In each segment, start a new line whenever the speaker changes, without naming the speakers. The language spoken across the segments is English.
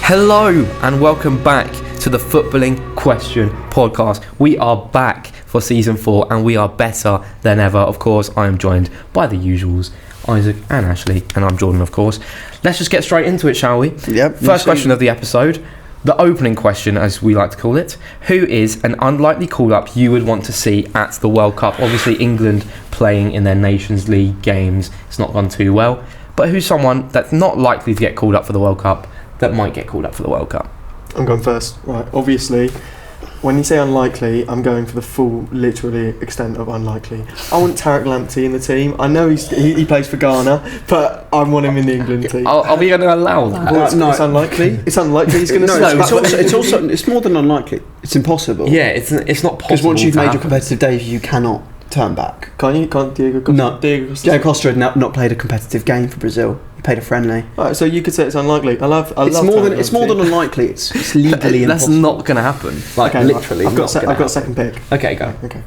Hello and welcome back to the Footballing Question podcast. We are back for season 4 and we are better than ever. Of course, I am joined by the usuals, Isaac and Ashley, and I'm Jordan, of course. Let's just get straight into it, shall we?
Yep.
First question of the episode, the opening question, as we like to call it. Who is an unlikely call-up you would want to see at the World Cup? Obviously, England playing in their Nations League games, it's not gone too well. But who's someone that's not likely to get called up for the World Cup that might get called up for the World Cup?
I'm going first. Right, obviously, when you say unlikely, I'm going for the full, literally, extent of unlikely. I want Tariq Lamptey in the team. I know he plays for Ghana, but I want him in the England team.
Are we going to allow that?
Well, it's unlikely. It's unlikely he's going to
it's more than unlikely. It's impossible.
Yeah, it's not possible.
Because once you've made your competitive debut, you cannot turn back.
Can't you? Can't Diego Costa?
No. Diego Costa had not played a competitive game for Brazil. He played a friendly.
Right, so you could say it's unlikely.
It's more than unlikely. It's legally
That's
impossible.
not going to happen. Like,
okay,
literally.
I've got a second pick.
Okay, go.
Okay.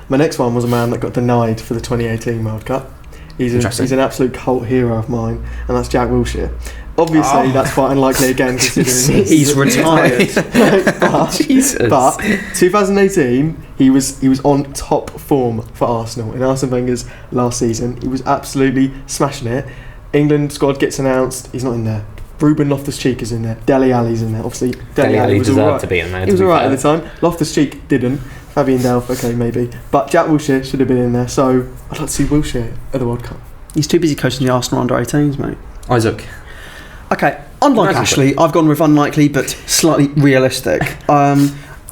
My next one was a man that got denied for the 2018 World Cup. He's an absolute cult hero of mine, and that's Jack Wilshere. Obviously, that's quite unlikely again, considering
he's retired.
but 2018, he was on top form for Arsenal in Arsene Wenger's last season. He was absolutely smashing it. England squad gets announced. He's not in there. Ruben Loftus-Cheek is in there. Dele Alli's in there. Obviously, Dele Alli was
deserved to be in there.
He was alright at the time. Loftus-Cheek didn't. Fabian Delph, okay, maybe. But Jack Wilshere should have been in there. So I'd like to see Wilshere at the World Cup.
He's too busy coaching the Arsenal under-18s, mate.
Isaac.
Okay, unlike Ashley, I've gone with unlikely but slightly realistic. I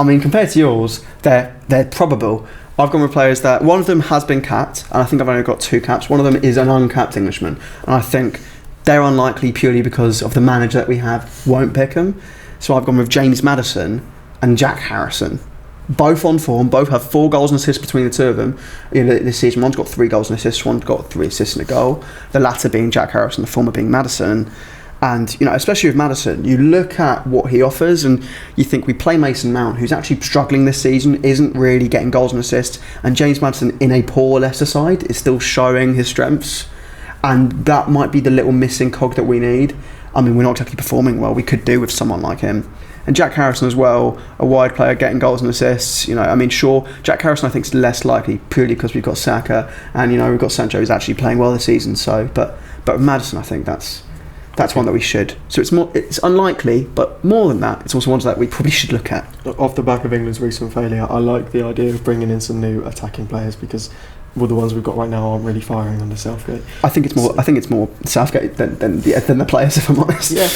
mean, compared to yours, they're probable. I've gone with players that one of them has been capped, and I think I've only got 2 caps. One of them is an uncapped Englishman, and I think they're unlikely purely because of the manager that we have won't pick him. So I've gone with James Madison and Jack Harrison. Both on form, both have 4 goals and assists between the two of them. This season, one's got 3 goals and assists, one's got 3 assists and a goal. The latter being Jack Harrison, the former being Madison. And, especially with Madison, you look at what he offers and you think we play Mason Mount, who's actually struggling this season, isn't really getting goals and assists, and James Madison, in a poor Leicester side, is still showing his strengths. And that might be the little missing cog that we need. I mean, we're not exactly performing well. We could do with someone like him. And Jack Harrison as well, a wide player getting goals and assists. Sure, Jack Harrison I think is less likely purely because we've got Saka and we've got Sancho who's actually playing well this season. So, but with Madison, I think that's one that we should. So it's unlikely, but more than that, it's also one that we probably should look at.
Off the back of England's recent failure, I like the idea of bringing in some new attacking players because the ones we've got right now aren't really firing under Southgate.
I think it's more Southgate than the players, if I'm honest.
Yeah.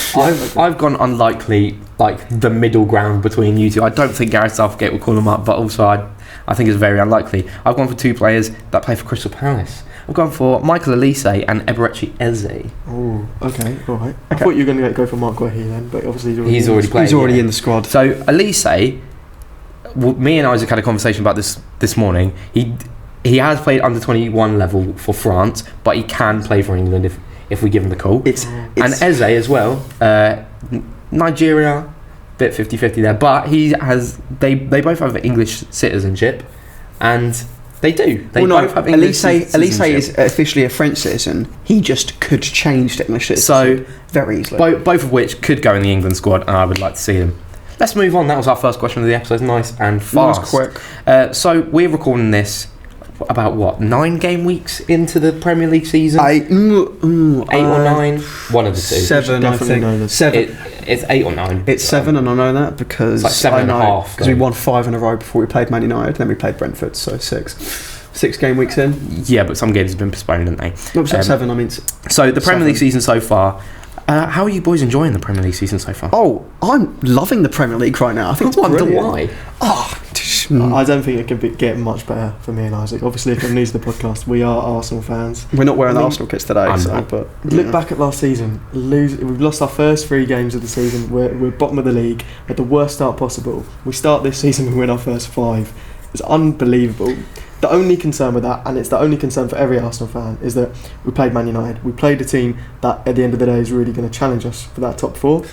I've gone unlikely, like the middle ground between you two. I don't think Gareth Southgate will call them up, but also I think it's very unlikely. I've gone for 2 players that play for Crystal Palace. I've gone for Michael Elise and Eberechi Eze.
Oh, okay, all right. I thought you were going to go for Mark Guehi then, but obviously
he's already played.
He's already in the squad.
So Elise, me and Isaac had a conversation about this morning. He has played under 21 level for France, but he can play for England if we give him the call. And Eze as well, Nigeria, bit 50-50 there, but they both have English citizenship, and they do. Both have English citizenship.
Elise is officially a French citizen. He just could change to English citizenship very easily.
Both of which could go in the England squad, and I would like to see them. Let's move on. That was our first question of the episode. Nice and fast.
Quick.
So we're recording this about 9 game weeks into the Premier League season? 8 or 9? One of the two.
7, I think. 7.
It's 8 or 9.
It's 7, and I know that because
it's like 7.5.
Because we won 5 in a row before we played Man United, then we played Brentford, so 6 game weeks in.
Yeah, but some games have been postponed, haven't they?
No, 7. I mean.
So the Premier League season so far. How are you boys enjoying the Premier League season so far?
Oh, I'm loving the Premier League right now. I think it's brilliant.
Why?
I don't think it can get much better for me and Isaac. Obviously, if you're new to the podcast, we are Arsenal fans.
We're not wearing the Arsenal kits today.
Look back at last season. We've lost our first 3 games of the season. We're bottom of the league. At the worst start possible. We start this season and win our first 5. It's unbelievable. The only concern with that, and it's the only concern for every Arsenal fan, is that we played Man United. We played a team that at the end of the day is really going to challenge us for that top 4.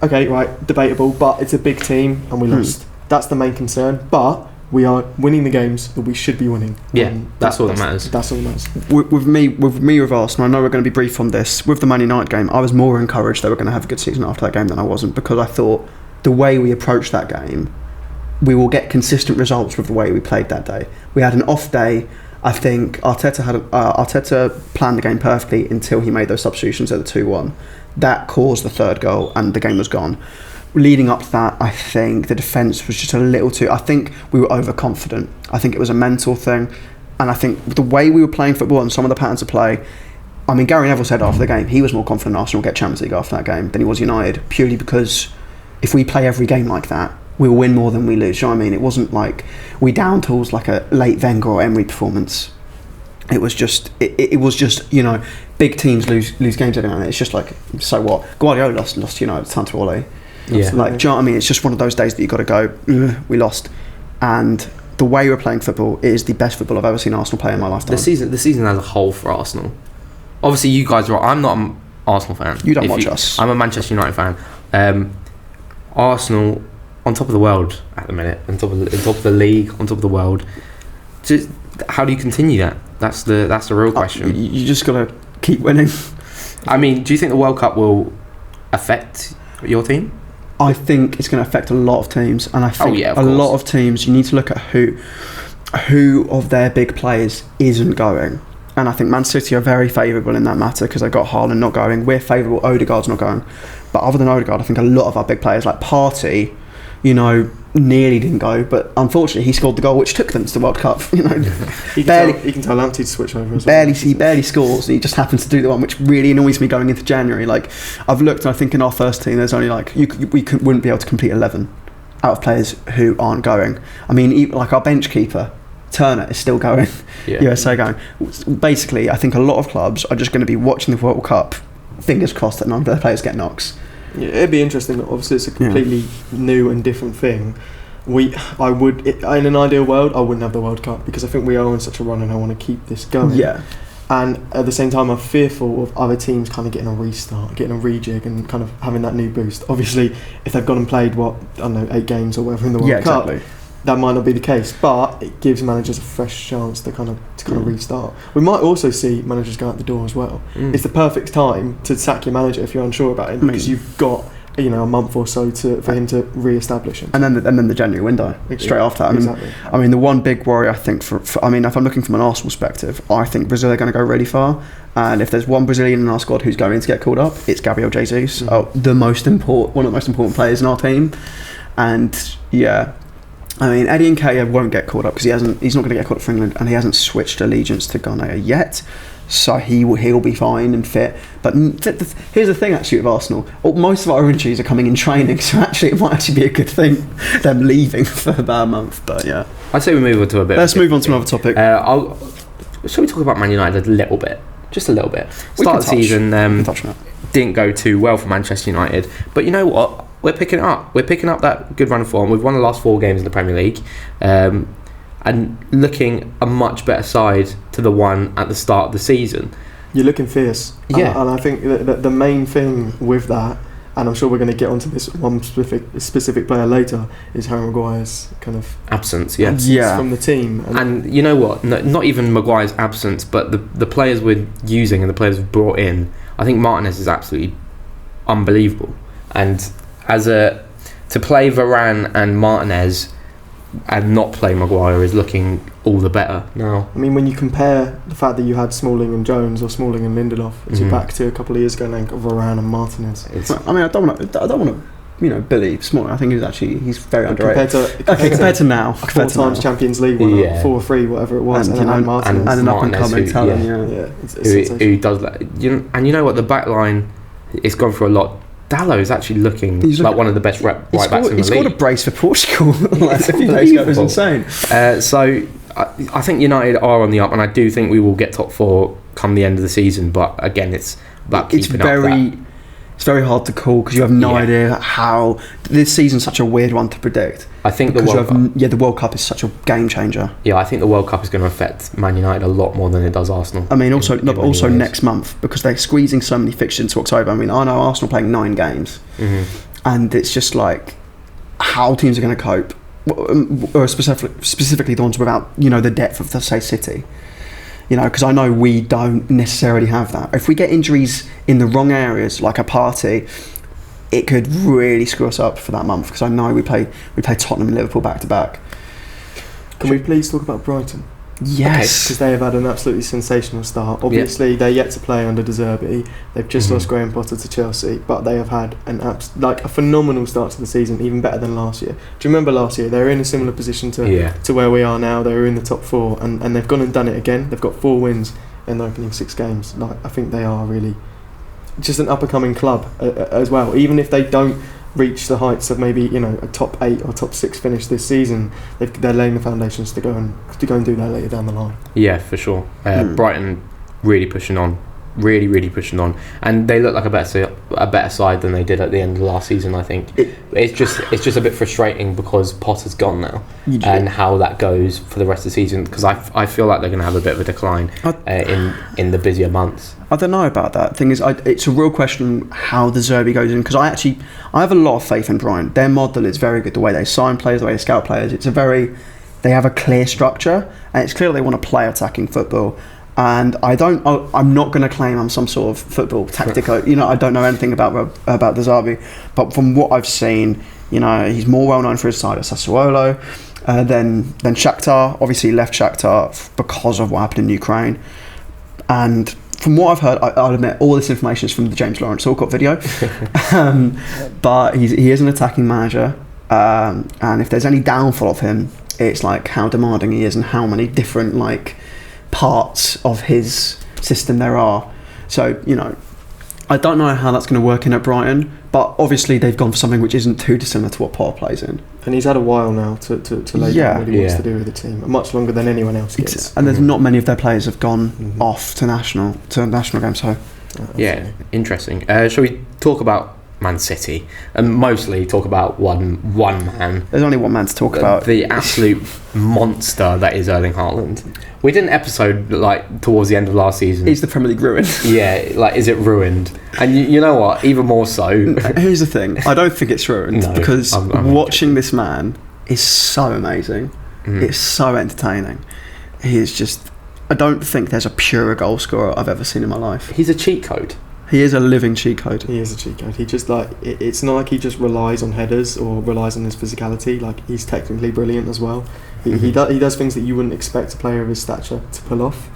Okay, right, debatable, but it's a big team and we lost. That's the main concern. But we are winning the games that we should be winning.
Yeah, that's all that matters.
That's all that matters.
With me with Arsenal, I know we're going to be brief on this. With the Man United game, I was more encouraged they were going to have a good season after that game than I wasn't, because I thought the way we approached that game, we will get consistent results with the way we played that day. We had an off day. I think Arteta planned the game perfectly until he made those substitutions at the 2-1. That caused the third goal, and the game was gone. Leading up to that, I think the defence was just a little too... I think we were overconfident. I think it was a mental thing. And I think the way we were playing football and some of the patterns of play... I mean, Gary Neville said after the game, he was more confident Arsenal would get Champions League after that game than he was United, purely because if we play every game like that, we'll win more than we lose. You know what I mean? It wasn't like we down tools like a late Wenger or Emery performance. It was just, it was just, you know, big teams lose games every now and then. It's just like, so what? Guardiola lost to United, it's time to Ole.
Yeah.
Like, do you know what I mean? It's just one of those days that you've got to go, we lost. And the way we're playing football is the best football I've ever seen Arsenal play in my lifetime.
The season as a whole for Arsenal. Obviously, you guys are... I'm not an Arsenal fan.
You don't watch us.
I'm a Manchester United fan. Arsenal... on top of the world at the minute, on top of the league, on top of the world. Just, how do you continue that? That's the real question.
You just got to keep winning.
I mean, do you think the World Cup will affect your team?
I think it's going to affect a lot of teams, and I think a lot of teams, you need to look at who of their big players isn't going. And I think Man City are very favourable in that matter because they've got Haaland not going. We're favourable, Odegaard's not going. But other than Odegaard, I think a lot of our big players like Partey, you know, nearly didn't go, but unfortunately he scored the goal which took them to the World Cup. You know,
he can tell Lamptey to switch over as well.
He barely scores, and he just happens to do the one which really annoys me going into January. Like, I've looked, and I think in our first team there's only like wouldn't be able to complete 11 out of players who aren't going. I mean, even, like our bench keeper Turner is still going.
Yeah.
USA going. Basically, I think a lot of clubs are just going to be watching the World Cup, fingers crossed that none of their players get knocks.
Yeah, it'd be interesting. Obviously, it's a completely new and different thing. In an ideal world, I wouldn't have the World Cup because I think we are on such a run and I want to keep this going.
Yeah.
And at the same time, I'm fearful of other teams kind of getting a restart, getting a rejig, and kind of having that new boost. Obviously, if they've gone and played 8 games or whatever in the World Cup, that might not be the case. But it gives managers a fresh chance to kind of restart. We might also see managers go out the door as well. It's the perfect time to sack your manager if you're unsure about him because you've got a month or so for him to re-establish him.
And then the January window straight after that. I mean, the one big worry I think for if I'm looking from an Arsenal perspective, I think Brazil are going to go really far. And if there's one Brazilian in our squad who's going to get called up, it's Gabriel Jesus, one of the most important players in our team. And yeah, I mean, Eddie Nketiah won't get called up because he's not going to get called up for England, and he hasn't switched allegiance to Ghana yet. So he'll be fine and fit. But here's the thing, actually, with Arsenal. Most of our injuries are coming in training, so actually it might actually be a good thing, them leaving for about a month. But yeah.
I'd say we move on to a bit.
Let's move on to another topic.
Shall we talk about Man United a little bit? Just a little bit. Start of the season didn't go too well for Manchester United. But you know what? We're picking it up. We're picking up that good run of form. We've won the last 4 games in the Premier League. And looking a much better side to the one at the start of the season.
You're looking fierce.
Yeah.
And I think that the main thing with that, and I'm sure we're going to get onto this one specific player later, is Harry Maguire's kind of
absence
from the team.
And you know what? No, not even Maguire's absence, but the players we're using and the players we've brought in, I think Martinez is absolutely unbelievable. And to play Varane and Martinez and not play Maguire is looking all the better now.
I mean, when you compare the fact that you had Smalling and Jones or Smalling and Lindelof, it's back to a couple of years ago now, Varane and Martinez.
I don't want to believe Smalling. I think he's very underrated. Compared to now,
4 times Champions League winner, 4 or 3, whatever it was, and Martinez
and an up and coming talent.
Who does that? And you know what? The back line it's gone through a lot. Dalot is actually looking like one of the best right backs in the league.
He scored a brace for Portugal a few days ago. It was insane.
So I think United are on the up, and I do think we will get top 4 come the end of the season. But again, it's about keeping up that.
It's very hard to call because you have no idea how this season's such a weird one to predict.
I think the
World Cup is such a game changer.
Yeah, I think the World Cup is going to affect Man United a lot more than it does Arsenal.
I mean, also next month because they're squeezing so many fixtures into October. I mean, I know Arsenal playing 9 games, and it's just like how teams are going to cope or specifically the ones without, the depth of, say, City. Because I know we don't necessarily have that. If we get injuries in the wrong areas, like a Partey, it could really screw us up for that month. Because I know we play Tottenham and Liverpool back to back.
Can we please talk about Brighton?
Yes,
because they have had an absolutely sensational start. Obviously, they're yet to play under De Zerbi. They've just lost Graham Potter to Chelsea, but they have had a phenomenal start to the season, even better than last year. Do you remember last year? They were in a similar position to where we are now. They were in the top 4, and they've gone and done it again. They've got 4 wins in the opening 6 games. I think they are really just an up-and-coming club as well. Even if they don't reach the heights of maybe a top 8 or top 6 finish this season, they're laying the foundations to go and do that later down the line.
Yeah, for sure. Brighton really pushing on, really pushing on, and they look like a better side than they did at the end of last season. I think it's just a bit frustrating because Potter's gone now, and how that goes for the rest of the season, because I feel like they're going to have a bit of a decline in the busier months.
I don't know about that. Thing is, it's a real question how the Zerbi goes in, because I have a lot of faith in Brighton. Their model is very good. The way they sign players, the way they scout players, they have a clear structure, and it's clear they want to play attacking football. And I'm not going to claim I'm some sort of football tactico. I don't know anything about De Zerbi, but from what I've seen, he's more well known for his side at Sassuolo than Shakhtar. Obviously, he left Shakhtar because of what happened in Ukraine, and from what I've heard, I'll admit all this information is from the James Lawrence Alcott video, but he is an attacking manager, and if there's any downfall of him, it's like how demanding he is and how many different parts of his system there are. So I don't know how that's going to work in at Brighton, but obviously they've gone for something which isn't too dissimilar to what Potter plays in.
And he's had a while now to lay down what he wants to do with the team, much longer than anyone else gets.
And there's not many of their players have gone off to national games. So
interesting. Shall we talk about Man City and mostly talk about one man?
There's only one man to talk about.
The absolute monster that is Erling Haaland. We did an episode towards the end of last season.
Is the Premier League ruined?
Yeah, is it ruined? And you know what? Even more so.
Here's the thing. I don't think it's ruined because I'm watching this man is so amazing. It's so entertaining. He is just. I don't think there's a purer goal scorer I've ever seen in my life.
He's a cheat code.
He is a living cheat code.
He is a cheat code. He just it's not like he just relies on headers or relies on his physicality. He's technically brilliant as well. He does things that you wouldn't expect a player of his stature to pull off.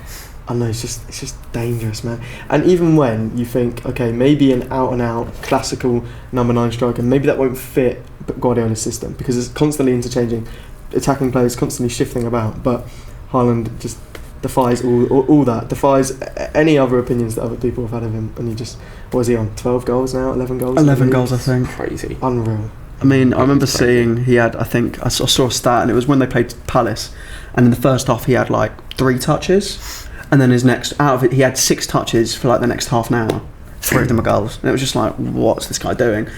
I know it's just dangerous, man. And even when you think, okay, maybe an out and out classical number 9 striker, maybe that won't fit Guardiola's system because it's constantly interchanging, attacking players constantly shifting about. But Haaland just defies all that, defies any other opinions that other people have had of him. And he just, what is he on? 12 goals now? 11 goals?
11 goals, I think.
Crazy.
Unreal.
I mean, I remember seeing he had, I think, I saw a stat, and it was when they played Palace, and in the first half he had 3 touches, and then out of it he had 6 touches for the next half an hour. 3 of them are goals, and it was just what's this guy doing?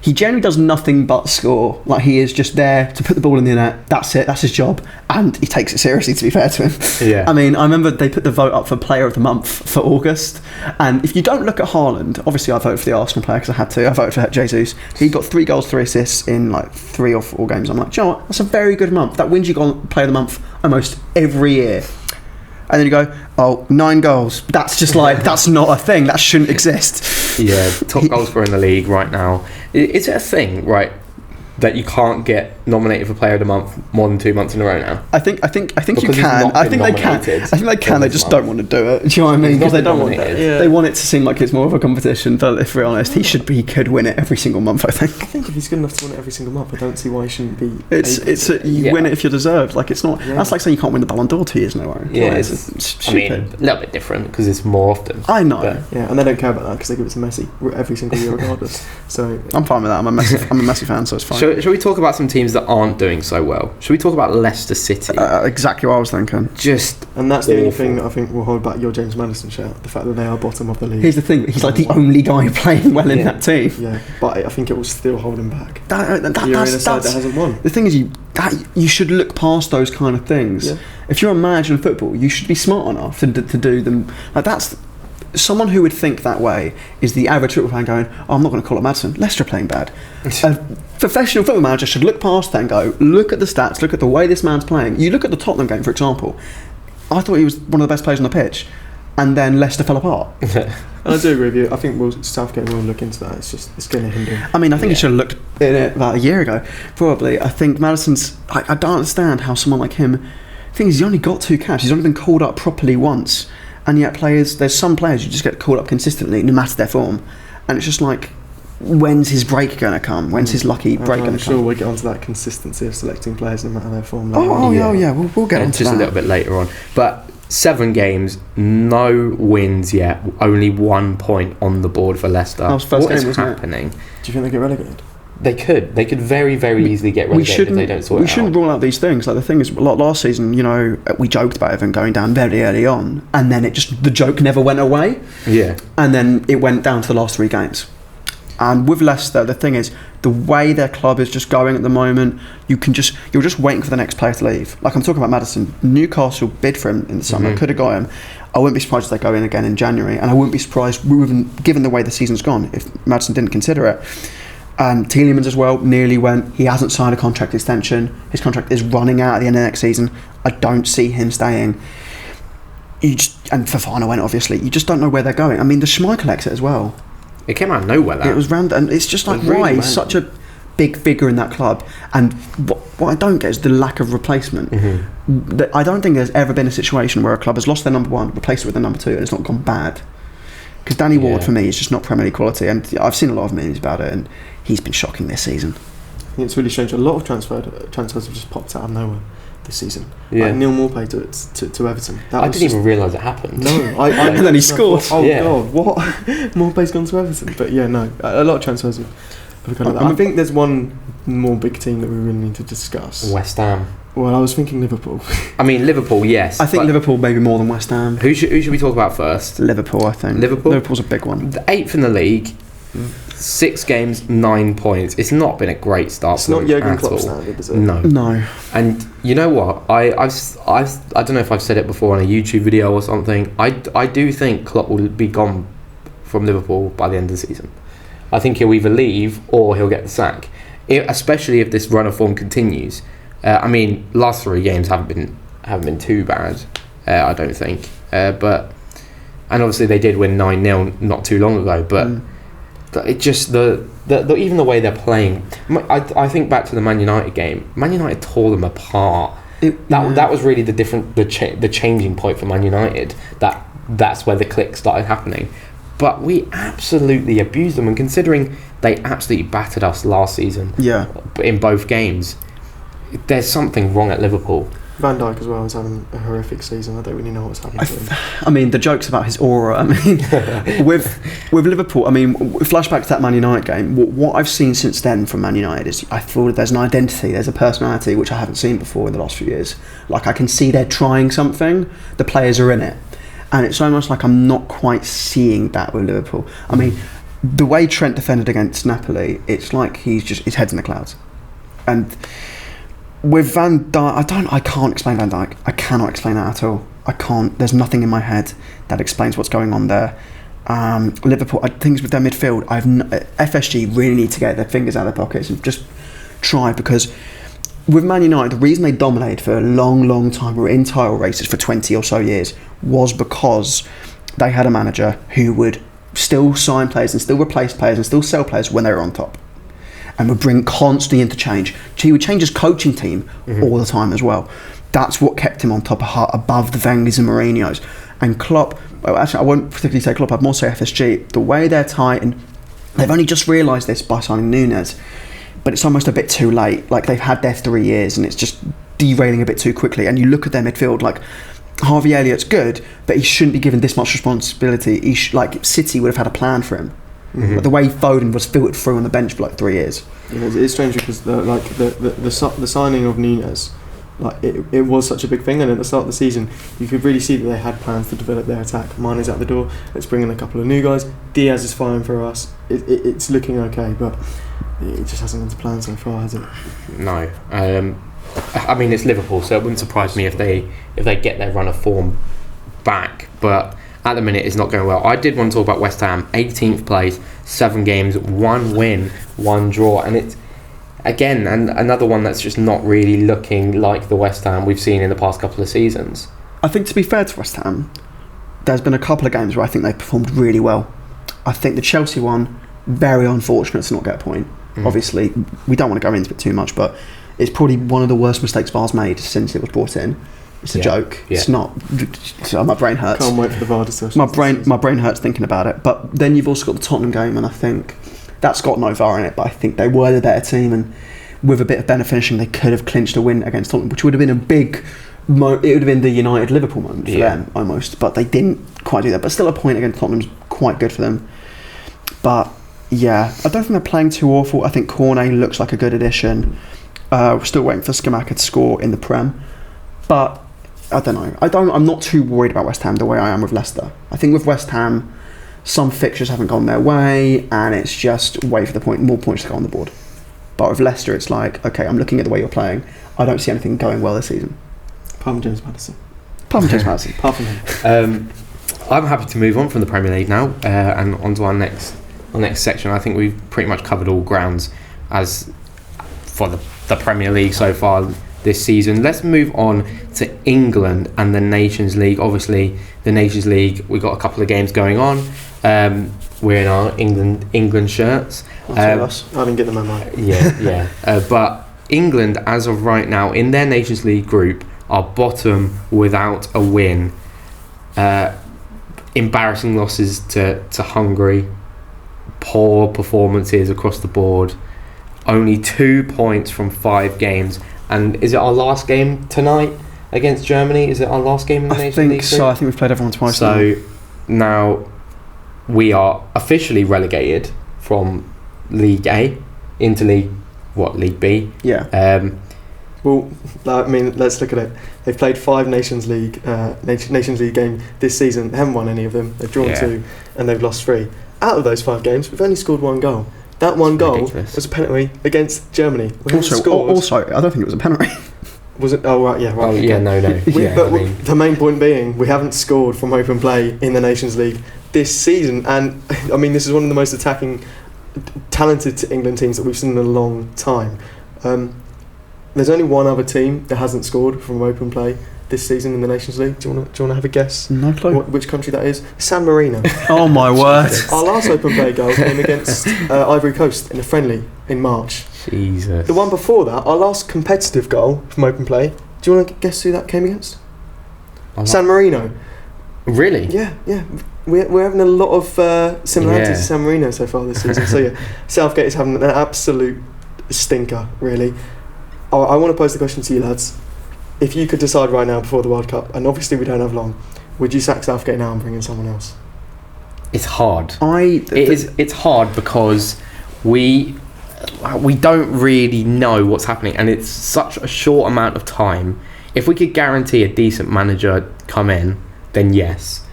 He generally does nothing but score. He is just there to put the ball in the net. That's it. That's his job, and he takes it seriously. To be fair to him,
yeah.
I mean, I remember they put the vote up for Player of the Month for August, and if you don't look at Haaland, obviously I voted for the Arsenal player because I had to. I voted for Jesus. He got 3 goals, 3 assists in 3 or 4 games. I'm like, do you know what? That's a very good month. That wins you Player of the Month almost every year. And then you go, 9 goals. That's just that's not a thing. That shouldn't exist.
Yeah, top goal scorer in the league right now. Is it a thing, right, that you can't get nominated for Player of the Month more than 2 months in a row now?
I think you can. I think they can. They just don't want to do it. Do you know what I mean? Because they don't want it. Yeah. They want it to seem like it's more of a competition. But if we're honest, he could win it every single month. I think
if he's good enough to win it every single month, I don't see why he shouldn't be.
You win it if you're deserved. It's not. Yeah. That's like saying you can't win the Ballon d'Or 2 years in a row.
Yeah,
it's stupid.
A little bit different because it's more often.
I know.
Yeah, and they don't care about that because they give it to Messi every single year regardless. So
I'm fine with that. I'm a Messi fan, so it's fine.
Shall we talk about some teams that aren't doing so well? Should we talk about Leicester City?
Exactly what I was thinking.
And that's the only thing that I think will hold back your James Madison shout, the fact that they are bottom of the league.
Here's the thing, he's the only guy playing well in that team.
Yeah, but I think it will still hold him back.
You're in a
side that hasn't won.
The thing is, you should look past those kind of things. Yeah. If you're a manager in football, you should be smart enough to do them. That's someone who would think that way is the average football fan going, I'm not going to call it Madison. Leicester are playing bad. professional football manager should look past that and go, look at the stats, look at the way this man's playing. You look at the Tottenham game, for example. I thought he was one of the best players on the pitch, and then Leicester fell apart.
And I do agree with you. I think Southgate will look into that. It's going to hinder him.
I mean, I think he should have looked at it about a year ago, probably. I think Madison's... I don't understand how someone like him... The thing is, he's only got 2 caps. He's only been called up properly once. And yet there's some players who just get called up consistently, no matter their form. And it's just like, when's his break going to come? When's his lucky break going to come?
I'm sure we'll get onto that consistency of selecting players no matter their form.
Yeah. We'll get onto
just
that.
a little bit later on. But 7 games, no wins yet. Only 1 point on the board for Leicester.
That was first
What
game,
is
wasn't it?
happening?
Do you think they get relegated?
They could very, very easily get relegated if they don't sort it out.
We shouldn't rule out these things. Like, the thing is, last season, we joked about Everton going down very early on, and then the joke never went away.
Yeah.
And then it went down to the last 3 games. And with Leicester, the thing is, the way their club is just going at the moment, you're just waiting for the next player to leave. Like, I'm talking about Madison. Newcastle bid for him in the summer, could have got him. I wouldn't be surprised if they go in again in January, and I wouldn't be surprised, given the way the season's gone, if Madison didn't consider it. Tielemans as well nearly went. He hasn't signed a contract extension. His contract is running out at the end of next season. I don't see him staying. And Fofana went, obviously. You just don't know where they're going. I mean, the Schmeichel exit as well.
It came out of nowhere, that.
It was random. And it's just like,
really
why?
random.
He's such a big figure in that club. And what I don't get is the lack of replacement. I don't think there's ever been a situation where a club has lost their number 1, replaced it with their number 2, and it's not gone bad. Because Danny Ward, for me, is just not Premier League quality. And I've seen a lot of memes about it, and he's been shocking this season.
I think it's really strange. A lot of transfers have just popped out of nowhere this season.
Yeah.
Like Neil Maupay to Everton.
I didn't even realise it happened.
No,
And then he scored.
God, what? Maupay's gone to Everton. But yeah, no, a lot of transfers have gone like that. I think there's one more big team that we really need to discuss.
West Ham.
Well, I was thinking Liverpool.
I mean, Liverpool, yes.
I think Liverpool maybe more than West Ham.
Who should we talk about first?
Liverpool, I think. Liverpool's a big one.
The 8th in the league, 6 games, 9 points. It's not been a great start.
It's not Jurgen Klopp standard, is it?
No. And you know what? I don't know if I've said it before on a YouTube video or something. I do think Klopp will be gone from Liverpool by the end of the season. I think he'll either leave or he'll get the sack. Especially if this run of form continues. I mean, last 3 games haven't been too bad. I don't think. And obviously they did win 9-0 not too long ago. But it just even the way they're playing. I think back to the Man United game. Man United tore them apart. That was really the changing point for Man United. That's where the click started happening. But we absolutely abused them, and considering they absolutely battered us last season, in both games, there's something wrong at Liverpool.
Van Dijk as well is having a horrific season. I don't really know what's happening to him.
I mean, the jokes about his aura. I mean, with Liverpool, I mean, flashback to that Man United game. What I've seen since then from Man United is I feel that there's an identity, there's a personality which I haven't seen before in the last few years. Like, I can see they're trying something. The players are in it, and it's almost like I'm not quite seeing that with Liverpool. I mean, the way Trent defended against Napoli, it's like his head's in the clouds, and. With Van Dijk, I can't explain Van Dijk. I cannot explain that at all. I can't. There's nothing in my head that explains what's going on there. Liverpool, things with their midfield. FSG really need to get their fingers out of their pockets and just try, because with Man United, the reason they dominated for a long, long time, were in title races for 20 or so years, was because they had a manager who would still sign players and still replace players and still sell players when they were on top. And would bring constantly into change. He would change his coaching team all the time as well. That's what kept him on top above the Wengers and Mourinho's. And Klopp, well, actually I won't particularly say Klopp, I'd more say FSG. The way they're tight, and they've only just realised this by signing Núñez, but it's almost a bit too late. Like, they've had their 3 years and it's just derailing a bit too quickly. And you look at their midfield, like, Harvey Elliott's good, but he shouldn't be given this much responsibility. City would have had a plan for him. But the way Foden was filtered through on the bench for like 3 years.
It's strange because the signing of Núñez, like it was such a big thing, and at the start of the season you could really see that they had plans to develop their attack. Mane's out the door, let's bring in a couple of new guys. Diaz is fine for us. It's looking okay, but it just hasn't gone to plan so far, has it?
No. I mean, it's Liverpool, so it wouldn't surprise me if they get their run of form back, but at the minute it's not going well. I did want to talk about West Ham, 18th place, 7 games, 1 win, 1 draw, and again, and another one that's just not really looking like the West Ham we've seen in the past couple of seasons.
I think, to be fair to West Ham, there's been a couple of games where I think they've performed really well. I think the Chelsea one, very unfortunate to not get a point. Obviously, we don't want to go into it too much, but it's probably one of the worst mistakes VAR's made since it was brought in. It's a joke. Yeah. It's not. So my brain hurts.
Can't wait for the VAR discussion.
My brain hurts thinking about it. But then you've also got the Tottenham game, and I think that's got no VAR in it. But I think they were the better team, and with a bit of better finishing, they could have clinched a win against Tottenham, which would have been a big. It would have been the United Liverpool moment for them almost, but they didn't quite do that. But still, a point against Tottenham's quite good for them. But yeah, I don't think they're playing too awful. I think Cornet looks like a good addition. We're still waiting for Scamacca to score in the Prem, but I don't know. I'm not too worried about West Ham the way I am with Leicester. I think with West Ham, some fixtures haven't gone their way, and it's just wait for the more points to go on the board. But with Leicester, it's like, okay, I'm looking at the way you're playing. I don't see anything going well this season.
Apart from James Madison.
Apart from him.
I'm happy to move on from the Premier League now and on to our next section. I think we've pretty much covered all grounds as for the Premier League so far this season. Let's move on to England and the Nations League. Obviously, the Nations League, we've got a couple of games going on. We're in our England shirts.
I didn't get them in mind.
Yeah. But England, as of right now, in their Nations League group, are bottom without a win. Embarrassing losses to Hungary. Poor performances across the board. Only 2 points from 5 games. And is it our last game tonight against Germany? Is it our last game in the Nations League?
I think so. I think we've played everyone twice.
So now we are officially relegated from League A into League B?
Yeah.
Well, I mean, let's look at it. They've played 5 Nations League games this season. They haven't won any of them. They've drawn 2 and they've lost 3. Out of those 5 games, we've only scored 1 goal. That 1 goal was a penalty against Germany.
Also, I don't think it was a penalty.
Was it? Oh, right, yeah. Right,
okay. Yeah, no.
The main point being, we haven't scored from open play in the Nations League this season. And, I mean, this is one of the most attacking, talented England teams that we've seen in a long time. There's only one other team that hasn't scored from open play this season in the Nations League. Do you want to have a guess?
No clue.
Which country that is? San Marino.
Oh my word!
Our last open play goal came against Ivory Coast in a friendly in March.
Jesus.
The one before that, our last competitive goal from open play. Do you want to guess who that came against? San Marino.
Really?
Yeah. We're having a lot of similarities to San Marino so far this season. So yeah, Southgate is having an absolute stinker, really. I want to pose the question to you lads. If you could decide right now before the World Cup, and obviously we don't have long, would you sack Southgate now and bring in someone else?
It's hard. It's hard because we don't really know what's happening, and it's such a short amount of time. If we could guarantee a decent manager come in, then yes.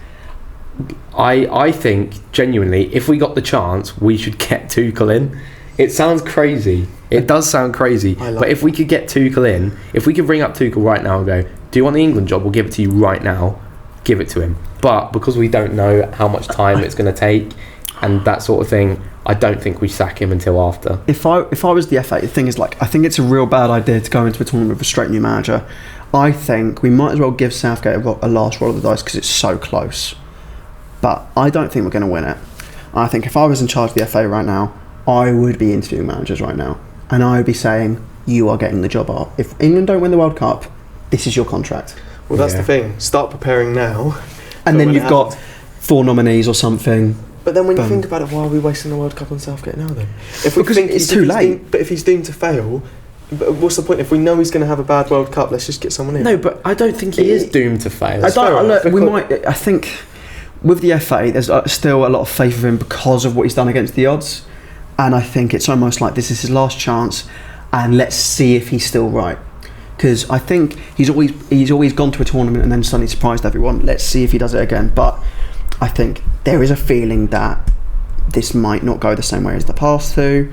I think genuinely, if we got the chance, we should get Tuchel in. It sounds crazy. It does sound crazy. But if we could get Tuchel in, if we could ring up Tuchel right now and go, do you want the England job? We'll give it to you right now. Give it to him. But because we don't know how much time it's going to take and that sort of thing, I don't think we sack him until after.
If I was the FA, the thing is, I think it's a real bad idea to go into a tournament with a straight new manager. I think we might as well give Southgate a last roll of the dice because it's so close. But I don't think we're going to win it. I think if I was in charge of the FA right now, I would be interviewing managers right now, and I would be saying, you are getting the job up. If England don't win the World Cup, this is your contract.
Well, that's the thing. Start preparing now.
And then you've got 4 nominees or something.
But then when you think about it, why are we wasting the World Cup on Southgate now then?
Because it's too late.
But if he's doomed to fail, what's the point? If we know he's going to have a bad World Cup, let's just get someone in.
No, but I don't think he is doomed to fail.
I think with the FA, there's still a lot of faith in him because of what he's done against the odds. And I think it's almost like this is his last chance, and let's see if he's still right. Because I think he's always gone to a tournament and then suddenly surprised everyone. Let's see if he does it again. But I think there is a feeling that this might not go the same way as the past 2.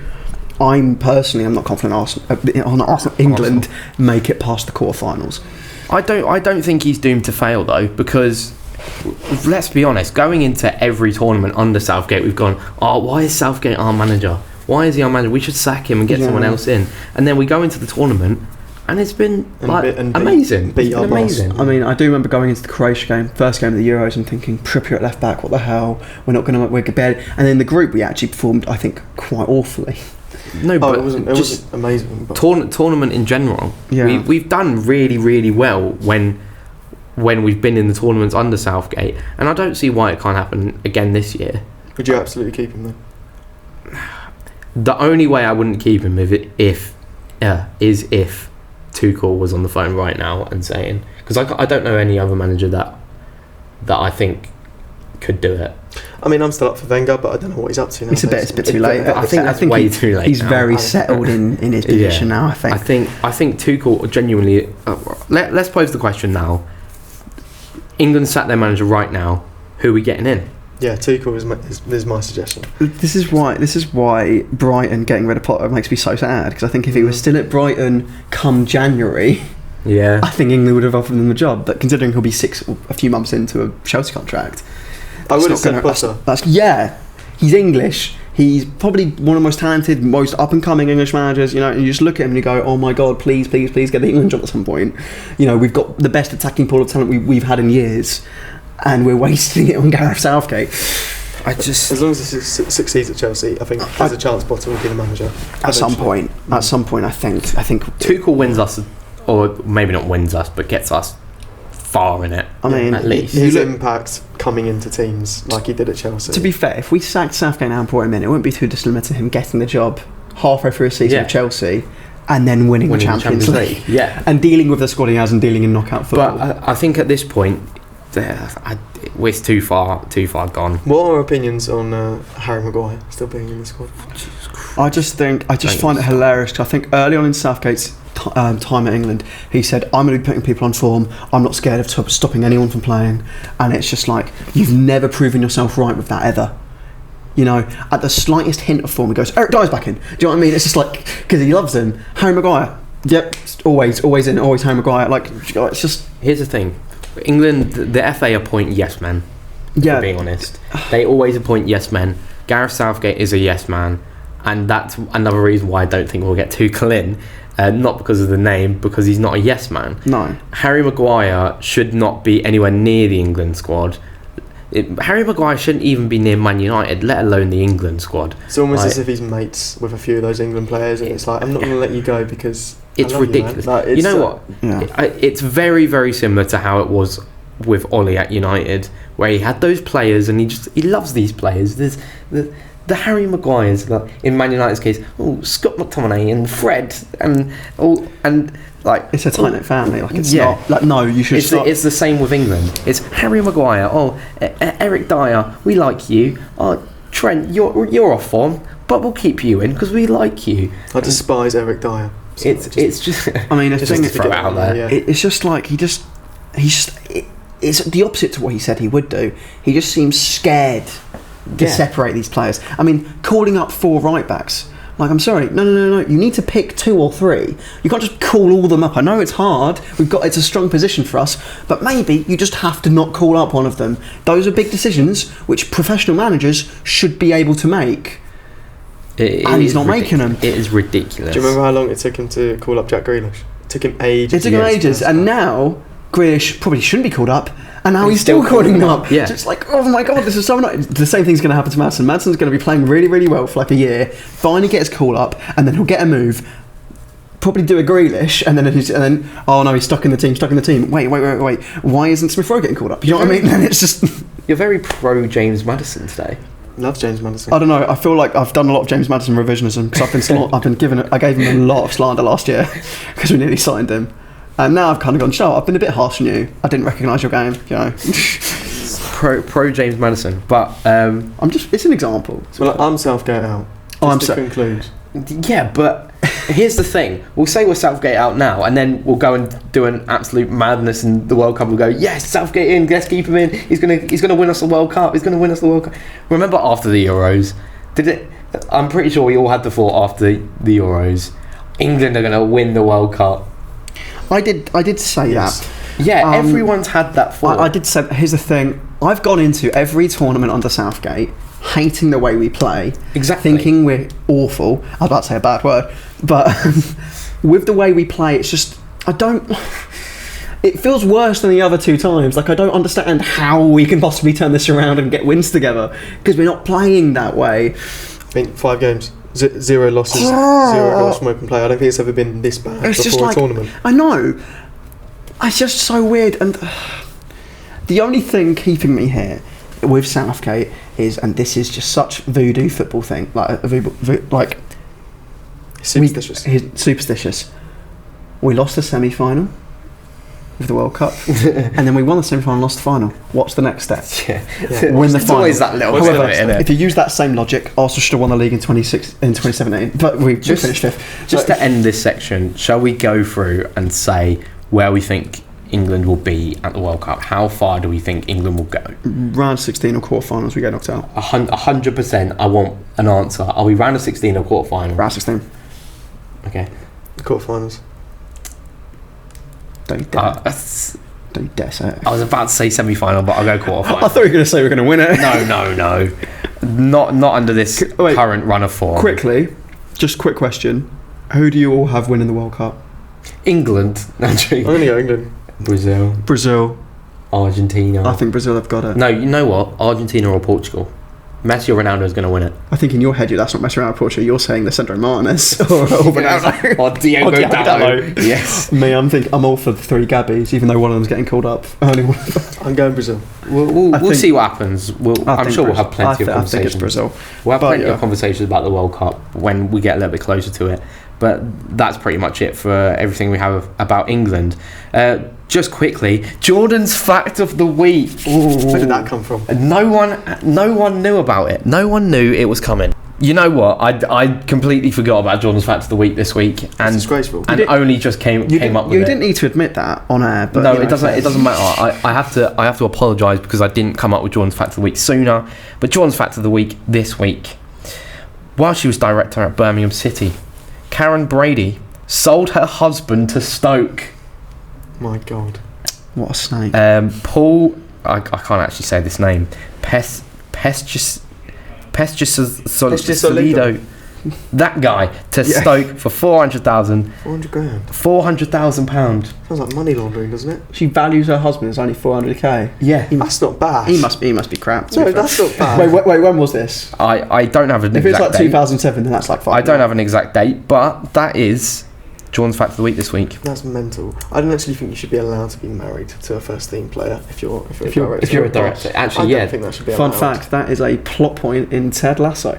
I'm not confident England make it past the quarterfinals.
I don't think he's doomed to fail though, because let's be honest, going into every tournament under Southgate, we've gone, why is Southgate our manager? Why is he our manager? We should sack him and get someone else in. And then we go into the tournament, and it's been amazing.
Beat our
amazing.
I mean, I do remember going into the Croatia game, first game of the Euros, and thinking, Trippier at left back, what the hell? We're barely. And in the group, we actually performed, I think, quite awfully.
No, but
it wasn't amazing. But
tournament in general, we've done really, really well when we've been in the tournaments under Southgate, and I don't see why it can't happen again this year.
Would you absolutely keep him then?
The only way I wouldn't keep him is if Tuchel was on the phone right now and saying, because I don't know any other manager that I think could do it.
I mean, I'm still up for Wenger, but I don't know what he's up to now.
It's a bit too late.
I think that's way too late.
He's
now.
very settled in his position now. I think
Tuchel genuinely. Let's pose the question now. England sat their manager right now. Who are we getting in?
Yeah, Tuchel is my suggestion.
This is why Brighton getting rid of Potter makes me so sad, because I think if he was still at Brighton come January, I think England would have offered him the job. But considering he'll be a few months into a Chelsea contract,
I would have said Potter.
He's English. He's probably one of the most talented, most up and coming English managers. And you just look at him and you go, "Oh my God, please get the England job at some point." We've got the best attacking pool of talent we've had in years, and we're wasting it on Gareth Southgate.
As long as he succeeds at Chelsea, I think there's a chance Potter will be the manager
at some point. I think
Tuchel wins us, or maybe not wins us, but gets us far in it.
I mean,
at least
his impact coming into teams like he did at Chelsea.
To be fair, if we sacked Southgate now and brought him in, it wouldn't be too dissimilar to him getting the job halfway through a season of Chelsea and then winning the Champions League.
Yeah,
and dealing with the squad he has and dealing in knockout football.
But I think at this point, we're too far gone.
What are our opinions on Harry Maguire still being in the squad?
I just find it hilarious. I think early on in Southgate's time at England, he said, "I'm going to be putting people on form. I'm not scared of stopping anyone from playing." And it's just like, you've never proven yourself right with that ever. At the slightest hint of form, he goes, "Eric Dyer's back in." Do you know what I mean? It's just like, because he loves him. Harry Maguire, yep, always in, always Harry Maguire. Like, it's just.
Here's the thing. England, the FA appoint yes men. Yeah. For being honest, they always appoint yes men. Gareth Southgate is a yes man, and that's another reason why I don't think we'll get Tuchel in. Not because of the name, because he's not a yes man.
No.
Harry Maguire should not be anywhere near the England squad. Harry Maguire shouldn't even be near Man United, let alone the England squad.
It's almost as if he's mates with a few of those England players, and it's like, I'm not going to let you go because
it's ridiculous. You know what?
Yeah.
It's very, very similar to how it was with Ollie at United, where he had those players and he loves these players. There's the Harry Maguires, like in Man United's case, Scott McTominay and Fred and like
it's a tight-knit family. Like it's not like, no, you should.
It's the same with England. It's Harry Maguire. Eric Dyer, we like you. Trent, you're off form, but we'll keep you in because we like you.
I despise Eric Dyer.
So it's just.
I mean, it's
just to throw it out there.
Yeah. It's just like it's the opposite to what he said he would do. He just seems scared to separate these players. I mean, calling up 4 right backs. Like, I'm sorry, no. You need to pick 2 or 3. You can't just call all them up. I know it's hard. It's a strong position for us, but maybe you just have to not call up one of them. Those are big decisions which professional managers should be able to make. And he's not making them.
It is ridiculous.
Do you remember how long it took him to call up Jack Grealish? It took him ages.
And now Grealish probably shouldn't be called up, and now he's still calling them up.
Yeah.
So it's like, oh my God, this is so annoying. The same thing's going to happen to Madison. Madison's going to be playing really, really well for like a year, finally get his call up, and then he'll get a move, probably do a Grealish, and then oh no, he's stuck in the team. Wait. Why isn't Smith Rowe getting called up? You know what I mean? And it's just.
You're very pro James Madison today.
Love James Madison.
I don't know. I feel like I've done a lot of James Madison revisionism because I gave him a lot of slander last year because we nearly signed him. And now I've kind of gone, I've been a bit harsh on you. I didn't recognise your game,
Pro James Madison, but
it's an example.
Well, I'm Southgate out. To conclude.
Yeah, but here's the thing: we'll say we're Southgate out now, and then we'll go and do an absolute madness in the World Cup. We'll go, yes, Southgate in. Let's keep him in. He's gonna win us the World Cup. Remember after the Euros, I'm pretty sure we all had the thought after the Euros, England are gonna win the World Cup.
I did say that,
Yeah, everyone's had that form.
I did say, here's the thing, I've gone into every tournament under Southgate hating the way we play,
Exactly.
thinking we're awful. I was about to say a bad word, but with the way we play, it's just, it feels worse than the other 2 times. Like, I don't understand how we can possibly turn this around and get wins together, because we're not playing that way.
I mean, 5 games, 0 losses, 0 goals from open play. I don't think it's ever been this bad
It's just
before
like,
a tournament.
I know. It's just so weird. And the only thing keeping me here with Southgate is, and this is just such voodoo football thing, like
Superstitious.
superstitious. We lost the semi-final of the World Cup, and then we won the semi-final and lost the final. What's the next step?
Yeah.
Win the
It's
final.
always that little bit
However,
of it, isn't it?
if you use that same logic, Arsenal should have won the league in 2017, but we
Just-
finished 5th.
Just to end this section, shall we go through and say where we think England will be at the World Cup? How far do we think England will go?
Round 16 or quarterfinals, we get knocked out.
100%. I want an answer. Are we round of 16 or quarter final?
Round 16.
Okay.
Quarterfinals.
Don't dare.
That's-
Don't you dare say it.
I was about to say semi-final, but I'll go quarter
I
final.
thought you were going to say we're going to win it.
No. Not under this
Wait.
current run of form.
Quickly, just quick question. Who do you all have winning the World Cup?
England,
I'm
actually.
going to go England.
Brazil,
Brazil.
Argentina.
I think Brazil have got it.
No, you know what? Argentina or Portugal. Messi or Ronaldo is going to win it.
I think in your head, that's not messing around with Portugal. You're saying the Sandro Martinez or Ronaldo.
Or Diogo
Or Diogo
Dalot.
Dalot.
Yes.
Me, I'm all for the 3 Gabbies, even though one of them's getting called up. Only one.
I'm going Brazil.
We'll
I think-
see what happens. I'm sure we'll have plenty of
I think it's
conversations.
Brazil.
We'll have
But,
plenty
yeah.
of conversations about the World Cup when we get a little bit closer to it. But that's pretty much it for everything we have about England. Just quickly, Jordan's fact of the week.
Where did that come from?
No one knew about it. No one knew it was coming. You know what? I completely forgot about Jordan's fact of the week this week,
It's
and
disgraceful.
only just came up with
You
it.
didn't need to admit that on air, but
No,
you know,
it doesn't matter. I have to apologise because I didn't come up with Jordan's fact of the week sooner. But Jordan's fact of the week this week, while she was director at Birmingham City, Karen Brady sold her husband to Stoke.
My God.
What a snake.
Paul, I can't actually say this name. Pescisolido. That guy to
Yeah.
Stoke for 400,000
400 grand.
£400,000.
Sounds like money laundering, doesn't it?
She values her husband as only 400k.
Yeah.
Must-
That's not bad.
He must be crap. to
No,
be fair.
that's not bad.
Wait, when was this?
I don't have an
If it's
exact
like
date.
2007, then that's like 5.
I don't have an exact date, but that is Jordan's fact of the week this week.
That's mental. I don't actually think you should be allowed to be married to a first team player if you're a
If you're-
director.
if you're a
director.
I
Actually,
don't
yeah.
think that should be
Fun
allowed.
fact, that is a plot point in Ted Lasso.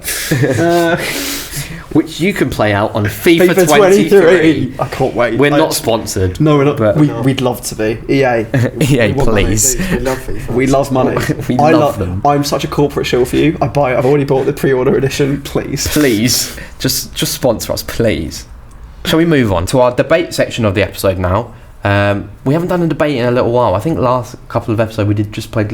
Which you can play out on FIFA 23.
I can't wait.
We're not sponsored.
No, we're not.
but-
We'd love to be. EA.
EA,
We want money,
please.
We love FIFA.
We love money.
We
I
love them.
I'm such a corporate shill for you. I've already bought the pre-order edition. Please.
Please, just sponsor us, please. Shall we move on to our debate section of the episode now? We haven't done a debate in a little while. I think last couple of episodes we did just played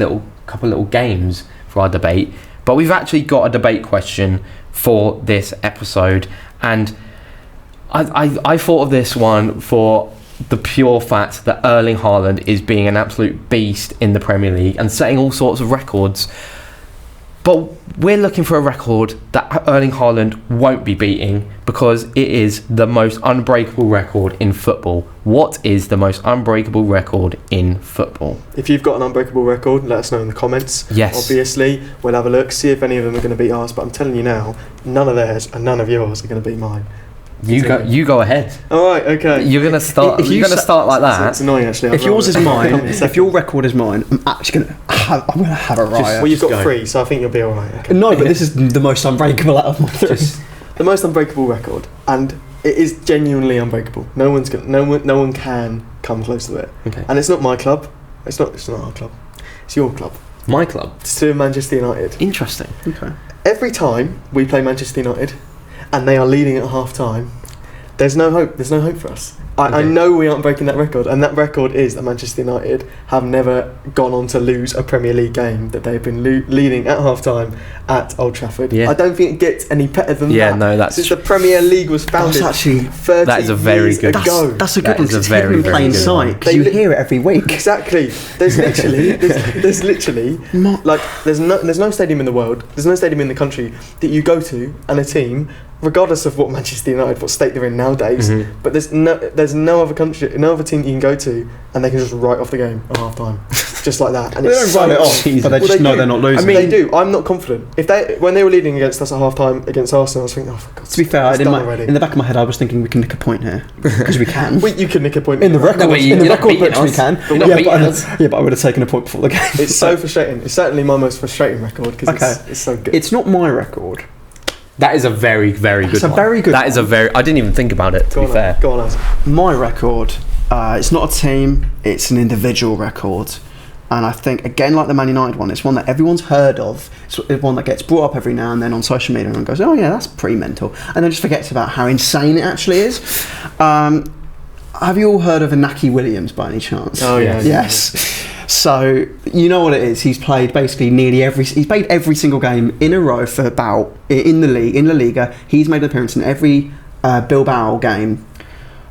couple little games for our debate, but we've actually got a debate question for this episode, and I thought of this one for the pure fact that Erling Haaland is being an absolute beast in the Premier League and setting all sorts of records. But we're looking for a record that Erling Haaland won't be beating because it is the most unbreakable record in football. What is the most unbreakable record in football?
If you've got an unbreakable record, let us know in the comments.
Yes.
Obviously, we'll have a look, see if any of them are going to beat ours. But I'm telling you now, none of theirs and none of yours are going to beat mine.
You go ahead.
All right, okay.
You're gonna start.
If you
You're gonna
sa-
start like
It's
that.
annoying actually.
If yours is mine, if your record is mine, I'm actually I'm gonna have a riot.
well, you've got
go.
3, so I think you'll be all right. Okay.
No, but this is the most unbreakable out of my 3.
The most unbreakable record, and it is genuinely unbreakable. No one can come close to it.
Okay.
And it's not my club. It's not our club. It's your club.
My club.
It's to Manchester United.
Interesting.
Okay.
Every time we play Manchester United, and they are leading at half time, there's no hope. There's no hope for us. I know we aren't breaking that record, and that record is that Manchester United have never gone on to lose a Premier League game that they've been leading at half-time at Old Trafford. I don't think it gets any better than that.
Yeah, no, that's...
Since the Premier League was founded 30
that is a very
years
good...
ago.
That's a good one, because it's hidden in plain sight, because you hear it every week.
Exactly. There's literally, like, there's no stadium in the world, there's no stadium in the country that you go to, and a team, regardless of what Manchester United, what state they're in nowadays, but there's no other country, no other team you can go to, and they can just write off the game at half time, just like that. And
they don't write it off, but they just know they're not losing.
I mean, they do. I'm not confident. When they were leading against us at half time against Arsenal, I was thinking, oh, for God's
sake. To be fair, in the back of my head, I was thinking we can nick a point here because we can.
You can nick a point
in the record.
No,
in the record books, we can.
But
I would have taken a point before the game.
It's so frustrating. It's certainly my most frustrating record because it's so good.
It's not my record.
That is a very, very good one.
It's a very good one.
That is a very... I didn't even think about it, to be fair.
Go on, Alex.
My record, it's not a team, it's an individual record. And I think, again, like the Man United one, it's one that everyone's heard of. It's one that gets brought up every now and then on social media and goes, oh yeah, that's pretty mental. And then just forgets about how insane it actually is. Have you all heard of Inaki Williams by any chance?
Oh yeah.
Yes. So, you know what it is. He's played basically he's played every single game in a row for about, in La Liga. He's made an appearance in every Bilbao game.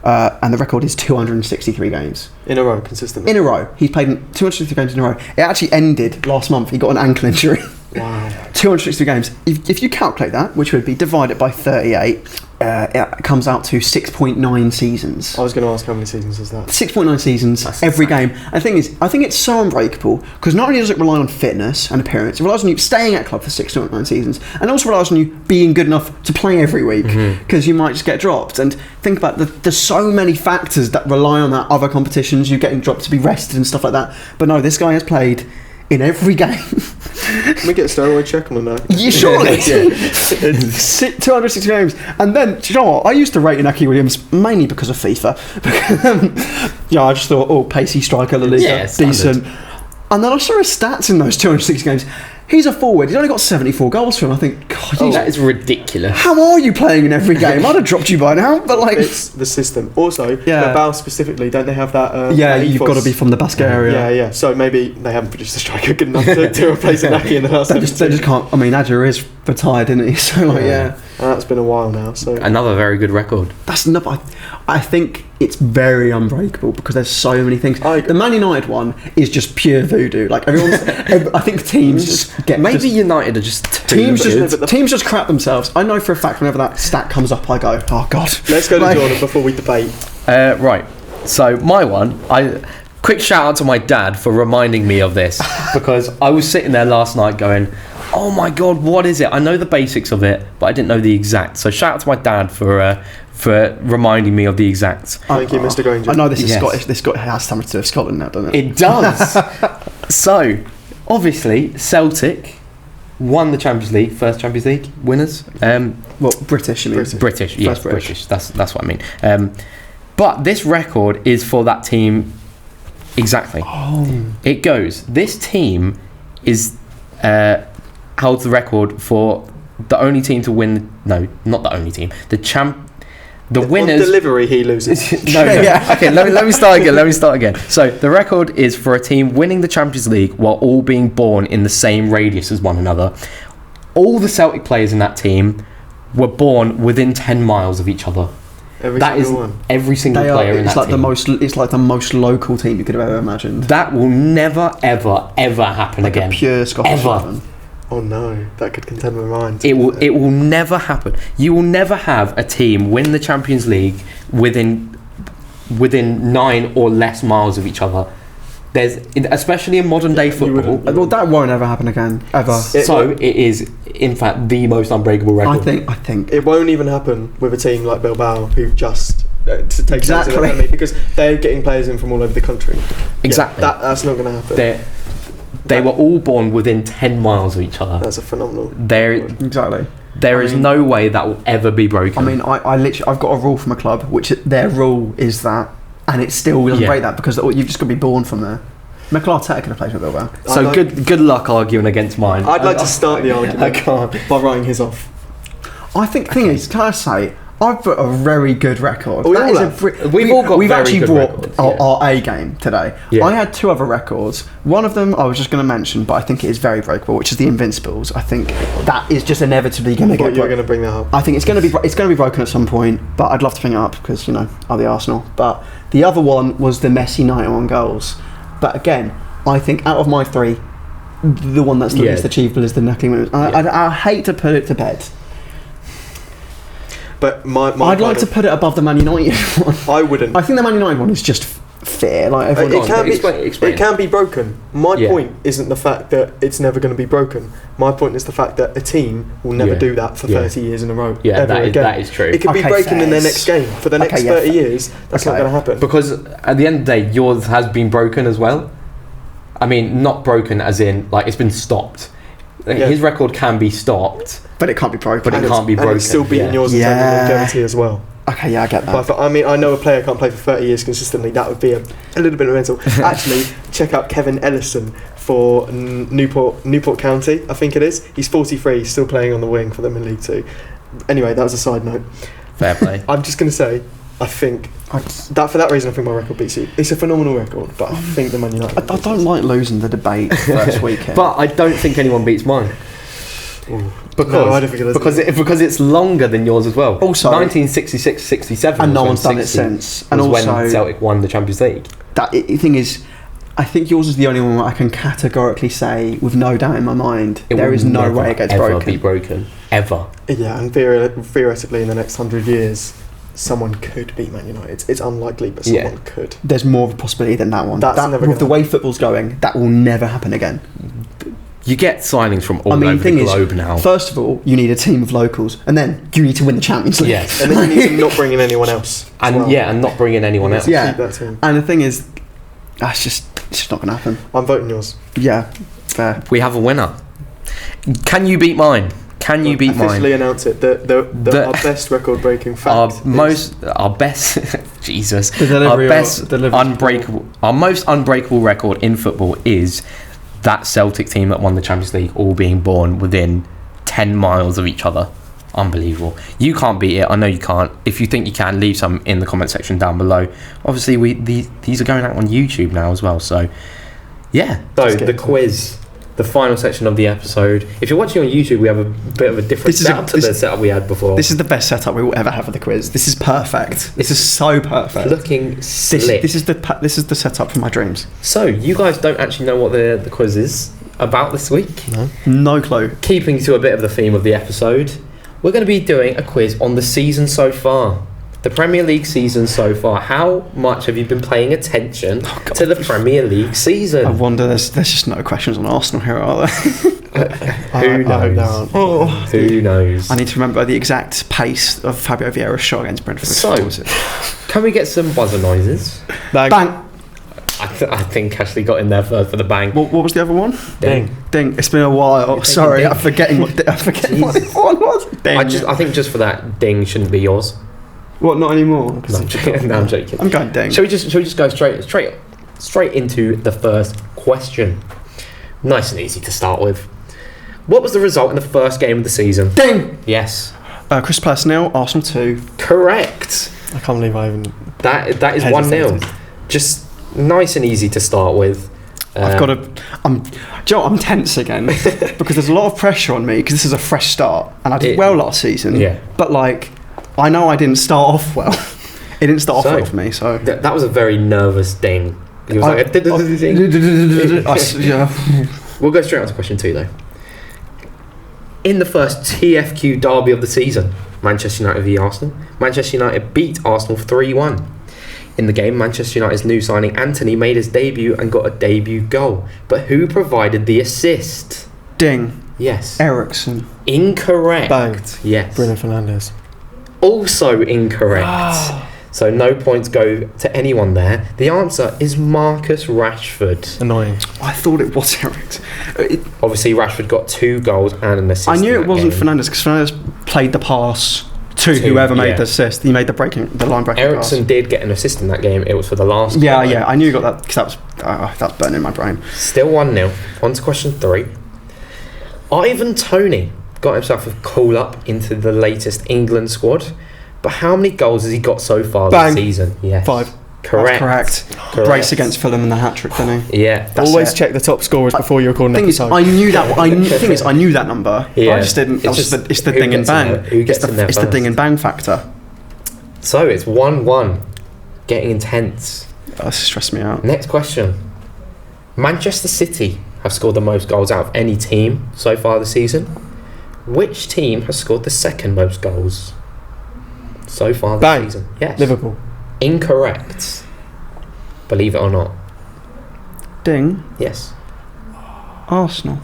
And the record is 263 games.
In a row, consistently?
In a row. He's played 263 games in a row. It actually ended last month. He got an ankle injury.
Wow.
263 games. If you calculate that, which would be divided by 38, it comes out to 6.9 seasons.
I was going to ask how many seasons is that?
6.9 seasons, every game. And the thing is, I think it's so unbreakable because not only does it rely on fitness and appearance, it relies on you staying at club for 6.9 seasons, and it also relies on you being good enough to play every week because you might just get dropped. And think about there's so many factors that rely on that. Other competitions, you getting dropped to be rested and stuff like that. But no, this guy has played in every game.
Can we get a steroid check on that?
Yeah, surely. 260 games. And then, do you know what? I used to rate Inaki Williams mainly because of FIFA. I just thought, pacey striker, La Liga, decent. And then I saw his stats in those 260 games. He's a forward. He's only got 74 goals for him. I think, God,
that is ridiculous.
How are you playing in every game? I'd have dropped you by now. But
it's the system. Also, Bilbao specifically, don't they have that?
You've got to be from the Basque area.
Yeah. So maybe they haven't produced a striker good enough to replace Inaki in the last.
They just can't. I mean, Adja is retired, isn't he? So
that's been a while now. So
another very good record.
That's another. I think it's very unbreakable because there's so many things. The Man United one is just pure voodoo. Like I think teams just get.
Maybe United are just
teams just crap themselves. I know for a fact whenever that stat comes up, I go, oh God.
Let's go to Jordan before we debate.
Right. So my one, quick shout out to my dad for reminding me of this because I was sitting there last night going, oh my God, what is it? I know the basics of it, but I didn't know the exact. So shout out to my dad for reminding me of the exacts.
Thank you, Mr. Granger.
I know this is Scottish. This has something to do with Scotland now, doesn't it?
It does. So, obviously, Celtic won the Champions League, first Champions League winners.
British, you mean?
British, yes, British. That's what I mean. But this record is for that team exactly.
Oh.
It goes. This team is holds the record for the only team to win. No, not the only team. The winners.
On delivery, he loses.
No. Okay, let me start again. So the record is for a team winning the Champions League while all being born in the same radius as one another. All the Celtic players in that team were born within 10 miles of each other. Every single player in that team.
It's like the most local team you could have ever imagined.
That will never, ever, ever happen again.
A pure Scottish
ever.
Oh no, that could contend my mind.
It will never happen. You will never have a team win the Champions League within 9 or less miles of each other. Especially in modern day football.
Well, that won't ever happen again, ever.
It is, in fact, the most unbreakable record.
I think
it won't even happen with a team like Bilbao, who've just to take
exactly
because they're getting players in from all over the country.
Exactly,
that's not going to happen.
They were all born within 10 miles of each other.
That's a phenomenal.
Exactly.
There is no way that will ever be broken.
I mean, I've got a rule from a club, which their rule is that, and it still doesn't break that because you've just got to be born from there. Mikel Arteta could have played for Bilbao.
So good luck arguing against mine.
I'd like to start the argument.
I can't.
By writing his off.
I think the thing is, can I say, I've got a very good record.
We
That
all
is
have.
We've all got
We've
very
actually
good
brought
records,
our A game today.
Yeah.
I had 2 other records. One of them I was just going to mention, but I think it is very breakable, which is the Invincibles. I think that is just inevitably going to
I thought
get
you were
broken.
going to bring that up.
I think it's going to be broken at some point, but I'd love to bring it up because are the Arsenal. But the other one was the Messi 91 goals. But again, I think out of my 3, the one that's the least achievable is the Inaki win. I hate to put it to bed.
But
I'd like to put it above the Man United one.
I wouldn't.
I think the Man United one is just fair. Like
It
everyone
can be.
Explain.
It can be broken. My point isn't the fact that it's never going to be broken. My point is the fact that a team will never do that for 30 years in a row.
Yeah,
ever again.
that is true.
It could be breaking in their next game for the next 30
fair.
years. That's not going to happen.
Because at the end of the day, yours has been broken as well. I mean, not broken as in like it's been stopped. His record can be stopped,
but it can't be broken.
But it can't be broken.
And it's still beating yours in terms of longevity as well.
Okay, yeah, I get that.
But I mean, I know a player can't play for 30 years consistently. That would be a little bit of mental. Actually, check out Kevin Ellison for Newport County, I think it is. He's 43, still playing on the wing for them in League 2. Anyway, that was a side note.
Fair play.
I'm just going to say, I think that for that reason, I think my record beats you. It's a phenomenal record, but I think the Man United.
I don't like losing the debate first weekend.
But I don't think anyone beats mine. Because,
no, I don't think it is.
because it's longer than yours as well.
Also,
1966-67,
and no one's done it since. And
was
also,
when Celtic won the Champions League.
The thing is, I think yours is the only one where I can categorically say, with no doubt in my mind, there is no way it gets
ever be broken. Ever.
Yeah, and theoretically, in the next 100 years, someone could beat Man United. It's unlikely, but someone could.
There's more of a possibility than that one.
That's never
with the way football's going, that will never happen again.
You get signings from all over the globe now.
First of all, you need a team of locals, and then you need to win the Champions League.
Yes.
And then you need to not bring in anyone else.
And not bring in anyone else.
Yeah.
Keep that team.
And the thing is, it's just not going to happen.
I'm voting yours.
Yeah, fair.
We have a winner. Can you beat mine? Can you beat mine?
Officially announce it. Our best record-breaking fact.
Our best Jesus.
Our
most unbreakable record in football is that Celtic team that won the Champions League all being born within 10 miles of each other. Unbelievable. You can't beat it. I know you can't. If you think you can, leave some in the comment section down below. Obviously, these are going out on YouTube now as well. So, yeah. So, the quiz. The final section of the episode. If you're watching on YouTube, we have a bit of a different setup to the setup we had before.
This is the best setup we will ever have for the quiz. This is perfect. This is so perfect.
Looking slick.
This is the setup for my dreams.
So, you guys don't actually know what the quiz is about this week?
No clue.
Keeping to a bit of the theme of the episode, we're going to be doing a quiz on the season so far. The Premier League season so far. How much have you been paying attention to the Premier League season?
I wonder, there's just no questions on Arsenal here, are there?
Who knows? Who knows?
I need to remember the exact pace of Fabio Vieira's shot against Brentford.
So, can we get some buzzer noises?
Bang!
I think Ashley got in there first for the bang.
What was the other one?
Ding.
Ding. It's been a while. Sorry, I'm forgetting what the one was. Ding.
I think just for that, ding shouldn't be yours.
What? Not anymore?
No, I'm joking.
I'm going ding.
Shall we just go straight into the first question? Nice and easy to start with. What was the result in the first game of the season?
Ding.
Yes.
Crystal Palace 0, Arsenal 2.
Correct.
I can't believe I even.
That is 1-0. Just nice and easy to start with.
I'm tense again because there's a lot of pressure on me because this is a fresh start and I did well last season.
Yeah.
But I know I didn't start off well. It didn't start off well for me. So
that was a very nervous ding. It was like a ding.
Yeah.
We'll go straight on to question 2 though. In the first TFQ derby of the season, Manchester United v Arsenal, Manchester United beat Arsenal 3-1. In the game, Manchester United's new signing Anthony made his debut and got a debut goal. But who provided the assist?
Ding.
Yes.
Ericsson.
Incorrect.
Banked.
Yes.
Bruno Fernandes.
Also incorrect. So no points go to anyone there. The answer is Marcus Rashford.
Annoying.
I thought it was Ericsson.
Obviously, Rashford got 2 goals and an assist.
I knew
in
it wasn't
game.
Fernandes because Fernandes played the pass to whoever made the assist. He made the line breaking
Ericsson
pass.
did get an assist in that game. It was for the last
Yeah, I knew you got that because that's burning in my brain.
Still 1-0. On to question 3. Ivan Toney got himself a call up into the latest England squad. But how many goals has he got so far
Bang.
this season? Yes.
5.
Correct.
That's correct. Brace against Fulham in the hat-trick, didn't he?
Yeah.
That's
Always
it.
check the top scorers before you record an
Thing is,
episode.
I knew that. The thing is, I knew that number.
Yeah.
I just didn't. It's the
who
ding and
gets in
bang.
there? Who gets in there
It's the
first?
ding and bang factor.
So it's 1-1. Getting intense.
That stressed me out.
Next question. Manchester City have scored the most goals out of any team so far this season. Which team has scored the second most goals so far this
Bang.
season? Yes.
Liverpool.
Incorrect. Believe it or not.
Ding.
Yes.
Arsenal.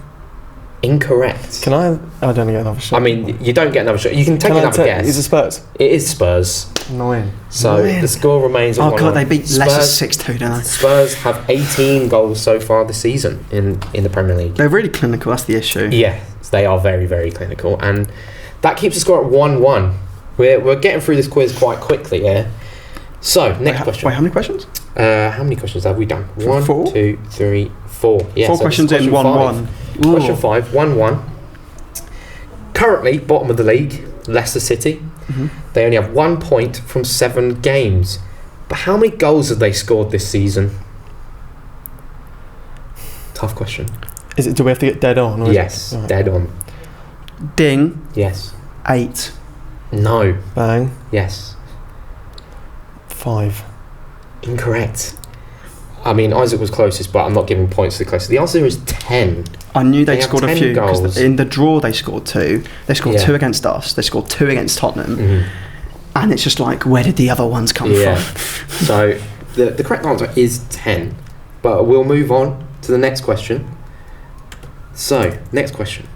Incorrect.
Can I don't get another shot.
I mean, you don't get another shot. You can take another guess.
Is it Spurs?
It is Spurs.
Annoying.
So
Annoying.
the score remains at
Oh god,
1-1.
they beat Leicester 6-2, don't they?
Spurs have 18 goals so far this season in the Premier League.
They're really clinical. That's the issue.
Yes, they are very, very clinical, and that keeps the score at 1-1. We're getting through this quiz quite quickly here. So next question.
Wait, how many questions?
How many questions have we done? 1,
Four?
2, 3, 4. Yeah,
4
so
questions
this is
in,
question
1-1.
five. Question 5, 1-1. Currently, bottom of the league, Leicester City.
Mhm.
They only have 1 point from 7 games. But how many goals have they scored this season? Tough question.
Is it? Do we have to get dead on? Or
Yes,
Is it,
dead on.
Ding.
Yes.
8.
No.
Bang.
Yes.
5.
Incorrect. I mean, Isaac was closest, but I'm not giving points to the closest. The answer is 10.
I knew
They
they'd
have
scored a
10
few. 'Cause
goals.
in the draw, they scored 2. They scored
Yeah.
2 against us. They scored 2 against Tottenham.
Mhm.
And it's just like, where did the other ones come
Yeah.
from?
So the correct answer is 10. But we'll move on to the next question. So, next question.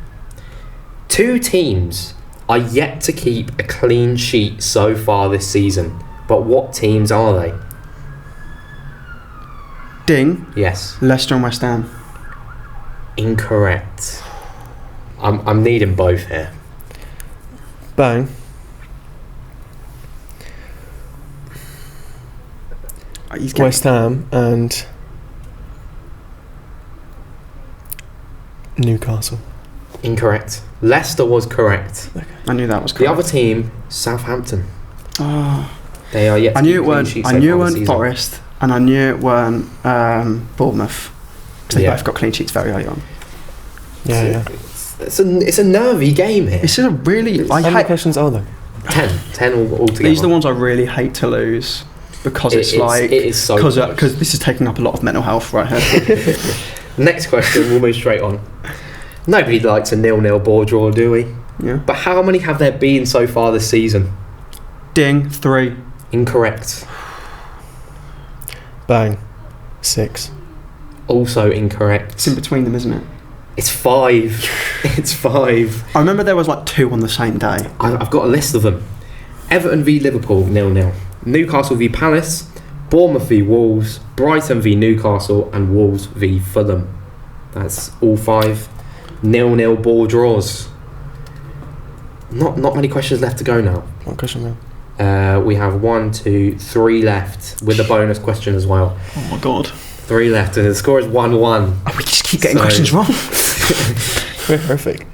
2 teams are yet to keep a clean sheet so far this season. But what teams are they?
Ding.
Yes.
Leicester and West Ham.
Incorrect. I'm needing both here.
Bang.
He's getting-
West Ham and Newcastle.
Incorrect. Leicester was correct.
I knew that was
The
correct.
other team, Southampton.
Oh.
They are yet to
I knew
keep
it
clean
weren't.
sheets
I
so
knew it
far this
weren't
season.
Forest, and I knew it weren't Bournemouth. 'Cause they
Yeah.
both got clean sheets very early on.
Yeah, yeah.
It's a nervy game here.
This is a really. I
How many
hate.
questions are there?
10 altogether.
These are the ones I really hate to lose because
It is so
because
close.
this is taking up a lot of mental health right here.
Next question, we'll move straight on. Nobody likes a 0-0 ball draw, do we?
Yeah.
But how many have there been so far this season?
Ding 3.
Incorrect.
Bang. 6.
Also incorrect.
It's in between them, isn't it?
It's 5. It's 5.
I remember there was like 2 on the same day.
I've got a list of them. Everton v Liverpool 0-0. Newcastle v Palace. Bournemouth v Wolves. Brighton v Newcastle. And Wolves v Fulham. That's all 5 0-0 ball draws. Not many questions left to go now.
What question now?
We have 1, 2, 3 left with a bonus question as well.
Oh my god.
3 left, and the score is 1-1.
Oh, we just keep getting
So-
questions wrong.
Perfect.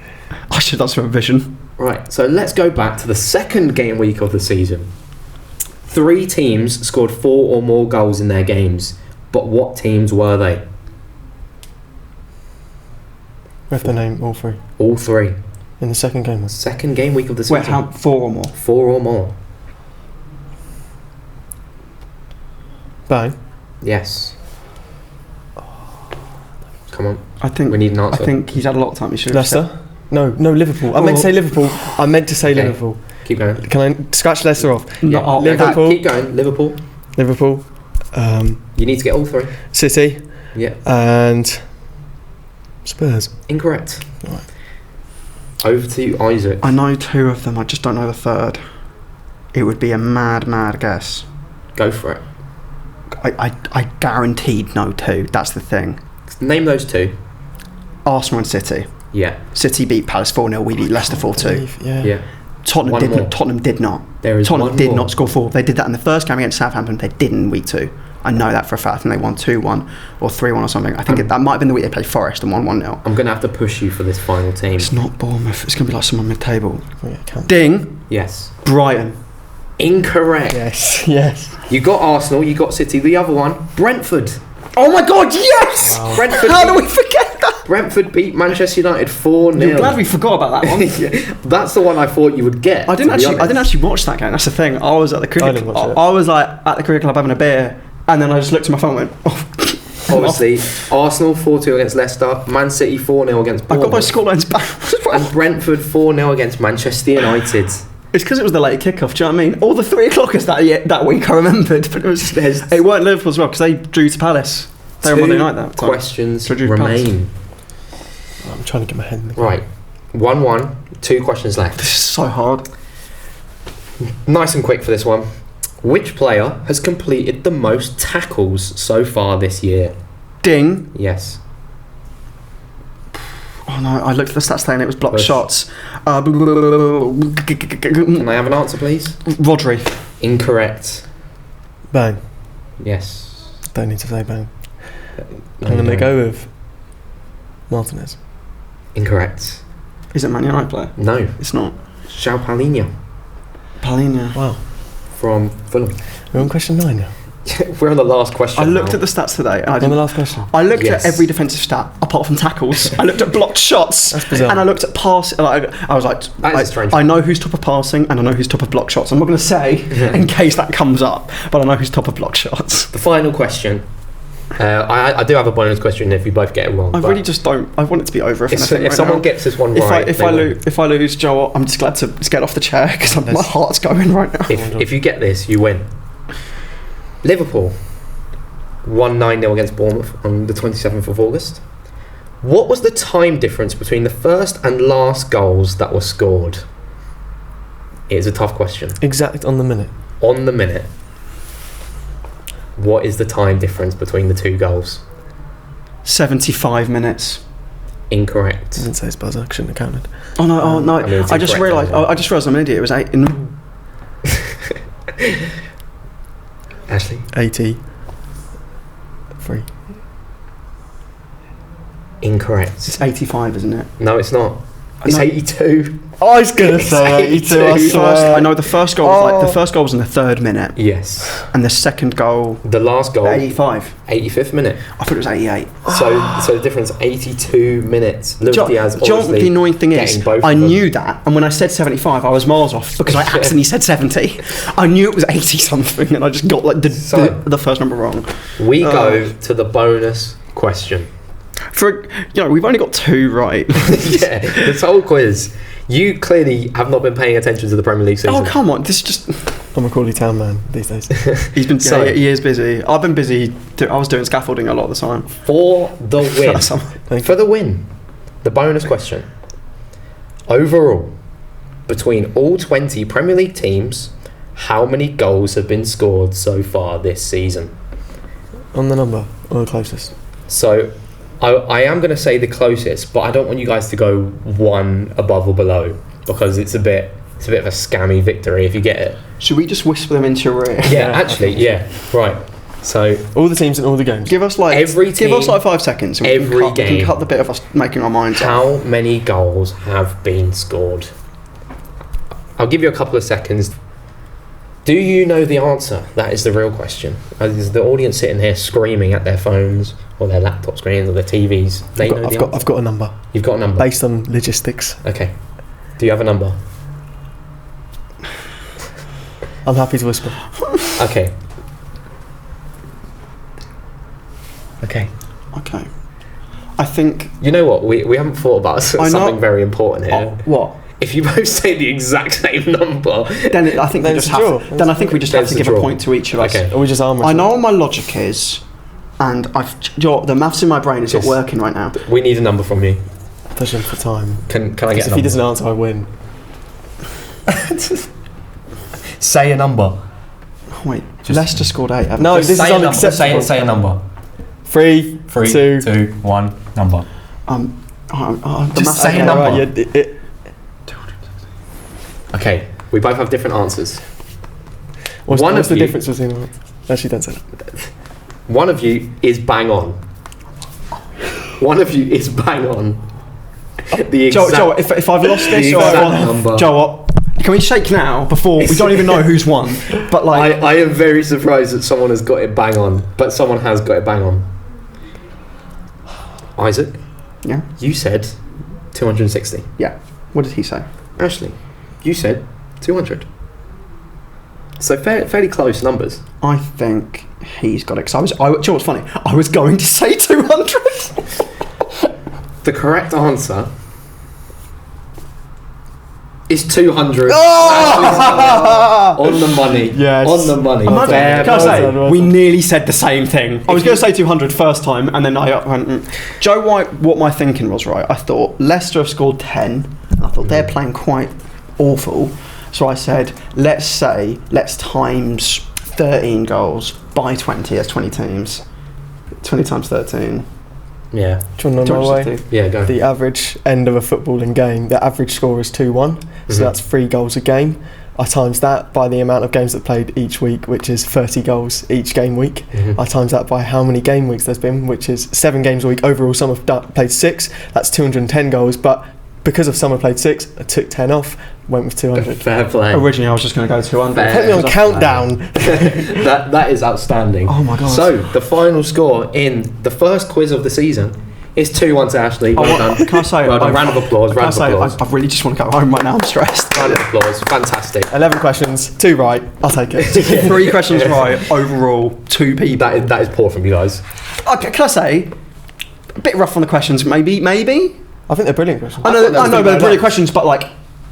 I should have done some revision.
Right, so let's go back to the second game week of the season. 3 teams scored 4 or more goals in their games, but what teams were they?
We have to name all 3.
All 3.
In the second game.
Second game week of the season.
Wait, how 4 or more?
4 or more.
Bang.
Yes. Come on,
I think.
we need an
I
answer.
think he's had a lot of time. He should have said.
Leicester? No, Liverpool. I meant to say Liverpool. I meant to say
Okay.
Liverpool.
Keep going.
Can I scratch Leicester off?
No,
Yeah.
oh,
Liverpool.
Keep going. Liverpool.
Liverpool.
You need to get all 3.
City.
Yeah.
And Spurs.
Incorrect.
Right.
Over to Isaac.
I know 2 of them. I just don't know the third. It would be a mad guess.
Go for it.
I guaranteed know 2. That's the thing.
Name those 2.
Arsenal and City.
Yeah.
City beat Palace 4-0. We beat Leicester 4-2.
Yeah.
Yeah.
Tottenham
One
did
more.
not. Tottenham did not.
There is
Tottenham
one
did
more.
not score 4. They did that in the first game against Southampton. They didn't in week 2. I know that for a fact. And they won 2-1 or 3-1 or something. I think that might have been the week they played Forest and won 1-0.
I'm going to have to push you for this final team.
It's not Bournemouth. It's going to be like someone mid-table.
Yeah, count.
Ding.
Yes.
Brighton.
Incorrect.
Yes.
You got Arsenal, you got City. The other one, Brentford.
Oh my God, yes!
Wow.
Brentford.
How do we forget that?
Brentford beat Manchester United 4-0.
I'm glad we forgot about that one.
Yeah, that's the one I thought you would get.
I didn't actually watch that game. That's the thing. I was at the cricket.
didn't watch it.
I was like at the cricket club having a beer, and then I just looked at my phone and went, "Oh."
Obviously, Arsenal 4-2 against Leicester, Man City 4-0 against
I got my
Bournemouth,
scorelines back.
and Brentford 4-0 against Manchester United.
It's because it was the late kickoff. Do you know what I mean? All the 3 o'clockers that week I remembered, but it weren't Liverpool as well because they drew to Palace. They were Monday night that time.
Questions
So drew to Palace.
remain.
I'm trying to get my head in the
Right, 1-1, 2 questions left.
This is so hard.
Nice and quick for this one. Which player has completed the most tackles so far this year?
Ding.
Yes.
Oh no, I looked at the stats today and it was blocked
Push.
shots.
Can I have an answer, please?
Rodri.
Incorrect.
Bang.
Yes.
Don't need to say bang.
No,
I'm going to
you
go with Martinez.
don't. Incorrect.
Is it Man United player?
No.
It's not.
João Palhinha
Palhinha.
Wow.
from Fulham.
We're on question 9 now.
We're on the last question.
I looked
now.
at the stats today and I
On the
didn't.
last question.
I looked
Yes.
at every defensive stat apart from tackles. I looked at blocked shots.
That's bizarre.
And I looked at pass. Like, I was like,
That is a strange
I know who's top of passing and I know who's top of block shots. I'm not going to say in case that comes up, but I know who's top of block shots.
The final question. I do have a bonus question if you both get it wrong.
I
but
really just don't. I want it to be over.
if someone gets this one right,
if
they win.
I lose, Joe, I'm just glad to get off the chair because my heart's going right now.
If you get this, you win. Liverpool won 9-0 against Bournemouth on the 27th of August. What was the time difference between the first and last goals that were scored? It is a tough question.
Exact on the minute.
On the minute, what is the time difference between the 2 goals?
75 minutes.
Incorrect.
I didn't say his buzzer. I shouldn't have counted.
Oh no! Oh no!
I mean, it's
I just
incorrect,
realised.
isn't it?
I just realised I'm an idiot. It was 8.
Ashley?
83.
Incorrect.
It's 85, isn't it?
No, it's not. It's
No.
82.
I was going to
It's
say 82. I
82.
swear.
I know the first goal. Was the first goal was in the 3rd minute,
Yes.
and the second goal,
The last goal,
85.
85th minute.
I thought it was 88.
So the difference, 82 minutes. Luis Diaz
Do you know what
obviously
the annoying thing is?
getting both
I
of them.
knew that, and when I said 75, I was miles off because I accidentally said 70. I knew it was 80 something, and I just got like the first number wrong.
We go to the bonus question.
We've only got 2 right.
Yeah, this whole quiz. You clearly have not been paying attention to the Premier League season.
Oh come on! This is just.
I'm a Crawley Town man these days.
He's been.
So-
he is busy. I've been busy. I was doing scaffolding a lot of the time.
For the win.
Thank
For the win. The bonus question. Overall, between all 20 Premier League teams, how many goals have been scored so far this season?
On the number or the closest.
So, I am going to say the closest, but I don't want you guys to go one above or below because it's a bit of a scammy victory if you get it.
Should we just whisper them into your ear?
Yeah, actually, yeah, right. So
All the teams and all the games.
Give us like
Every
Give us
team,
like 5 seconds. And
every
we can
game.
cut the bit of us making our minds up.
how many goals have been scored? I'll give you a couple of seconds. Do you know the answer? That is the real question. Is the audience sitting here screaming at their phones or their laptop screens or their TVs? They know the answer.
I've got a number
You've got a number.
based on logistics.
Okay. Do you have a number?
I'm happy to whisper.
Okay. Okay.
Okay. I think.
You know what? We haven't thought about
I know-
something very important here.
What?
If you both say the exact same number,
Then I think we
Then
just
it's a
have.
draw.
Then I think we just
Then
have to
it's a
give a
draw.
point to each of us.
Okay.
Or we just arm
I
wrestle.
know what my logic is, and the maths in my brain is not
Yes.
working right now.
we need a number from you.
Pushing for time.
Can I get
Because
a
if
number?
he doesn't answer, I win.
Say a number.
Oh, wait,
Just-
Leicester scored 8. haven't
No,
they?
this is unacceptable.
Say a number.
3, 2,
1, number.
The
Just
maths-
say a
okay,
number.
right, yeah,
Okay, we both have different answers.
What's
One
the
of you-
difference between them? Actually, don't say that.
One of you is bang on. One of you is bang on. The exact,
Joe, if I've lost this,
the
or
exact number.
Joe, Can we shake now before we don't even know who's won? But like,
I am very surprised that someone has got it bang on, but someone has got it bang on. Isaac?
Yeah?
You said 260.
Yeah. What did he say?
Ashley, you said 200. So fairly close numbers.
I think he's got it. Because do you know what's funny? I was going to say 200.
The correct answer is 200.
Oh!
On the money.
Yes.
On the money.
Imagine,
Fair
can I say,
well done.
we nearly said the same thing. I was going to say 200 first time, and then I went, Joe White, what my thinking was, right? I thought Leicester have scored 10, and I thought they're playing quite awful. So I said, let's times 13 goals by 20, that's 20 teams. 20 times 13.
Yeah.
Do you want to know my way?
260.
Yeah, go.
The average end of a footballing game, the average score is 2-1, so that's 3 goals a game. I times that by the amount of games that played each week, which is 30 goals each game week. I times that by how many game weeks there's been, which is 7 games a week. Overall, some have played 6. That's 210 goals, but because of some have played 6, I took 10 off, went with 200.
Fair play.
Originally, I was just going to go 200.
Fair.
Put me on countdown.
that is outstanding.
Oh my God.
So the final score in the first quiz of the season is 2-1 to Ashley. Well done.
Can I say?
Well done. Round of applause.
Can I
Round of
say?
applause.
I really just want to go home right now. I'm stressed.
Round of applause. Fantastic.
11 questions, 2 right. I'll take it.
3 questions right overall. 2 people.
That is poor from you guys.
Okay, can I say? A bit rough on the questions, maybe.
I think they're brilliant questions.
I know, but they're brilliant questions, but like,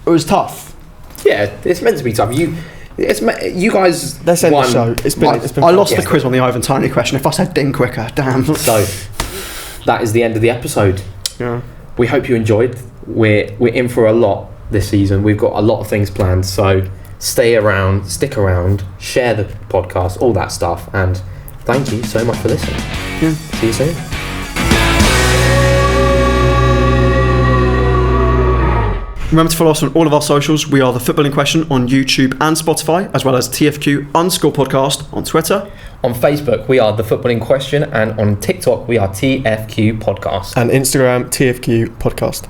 it was tough.
Yeah, it's meant to be tough. You guys
Let's end
won.
the show. It's been
I
fun.
lost the
Yes.
quiz on the Ivan Toney question. If I said ding quicker, damn.
So that is the end of the episode.
Yeah.
We hope you enjoyed. We're in for a lot this season. We've got a lot of things planned. So stay around, stick around, share the podcast, all that stuff. And thank you so much for listening.
Yeah.
See you soon.
Remember to follow us on all of our socials. We are The Footballing Question on YouTube and Spotify, as well as TFQ_podcast on Twitter.
On Facebook, we are The Footballing Question, and on TikTok, we are TFQ Podcast.
And Instagram, TFQ Podcast.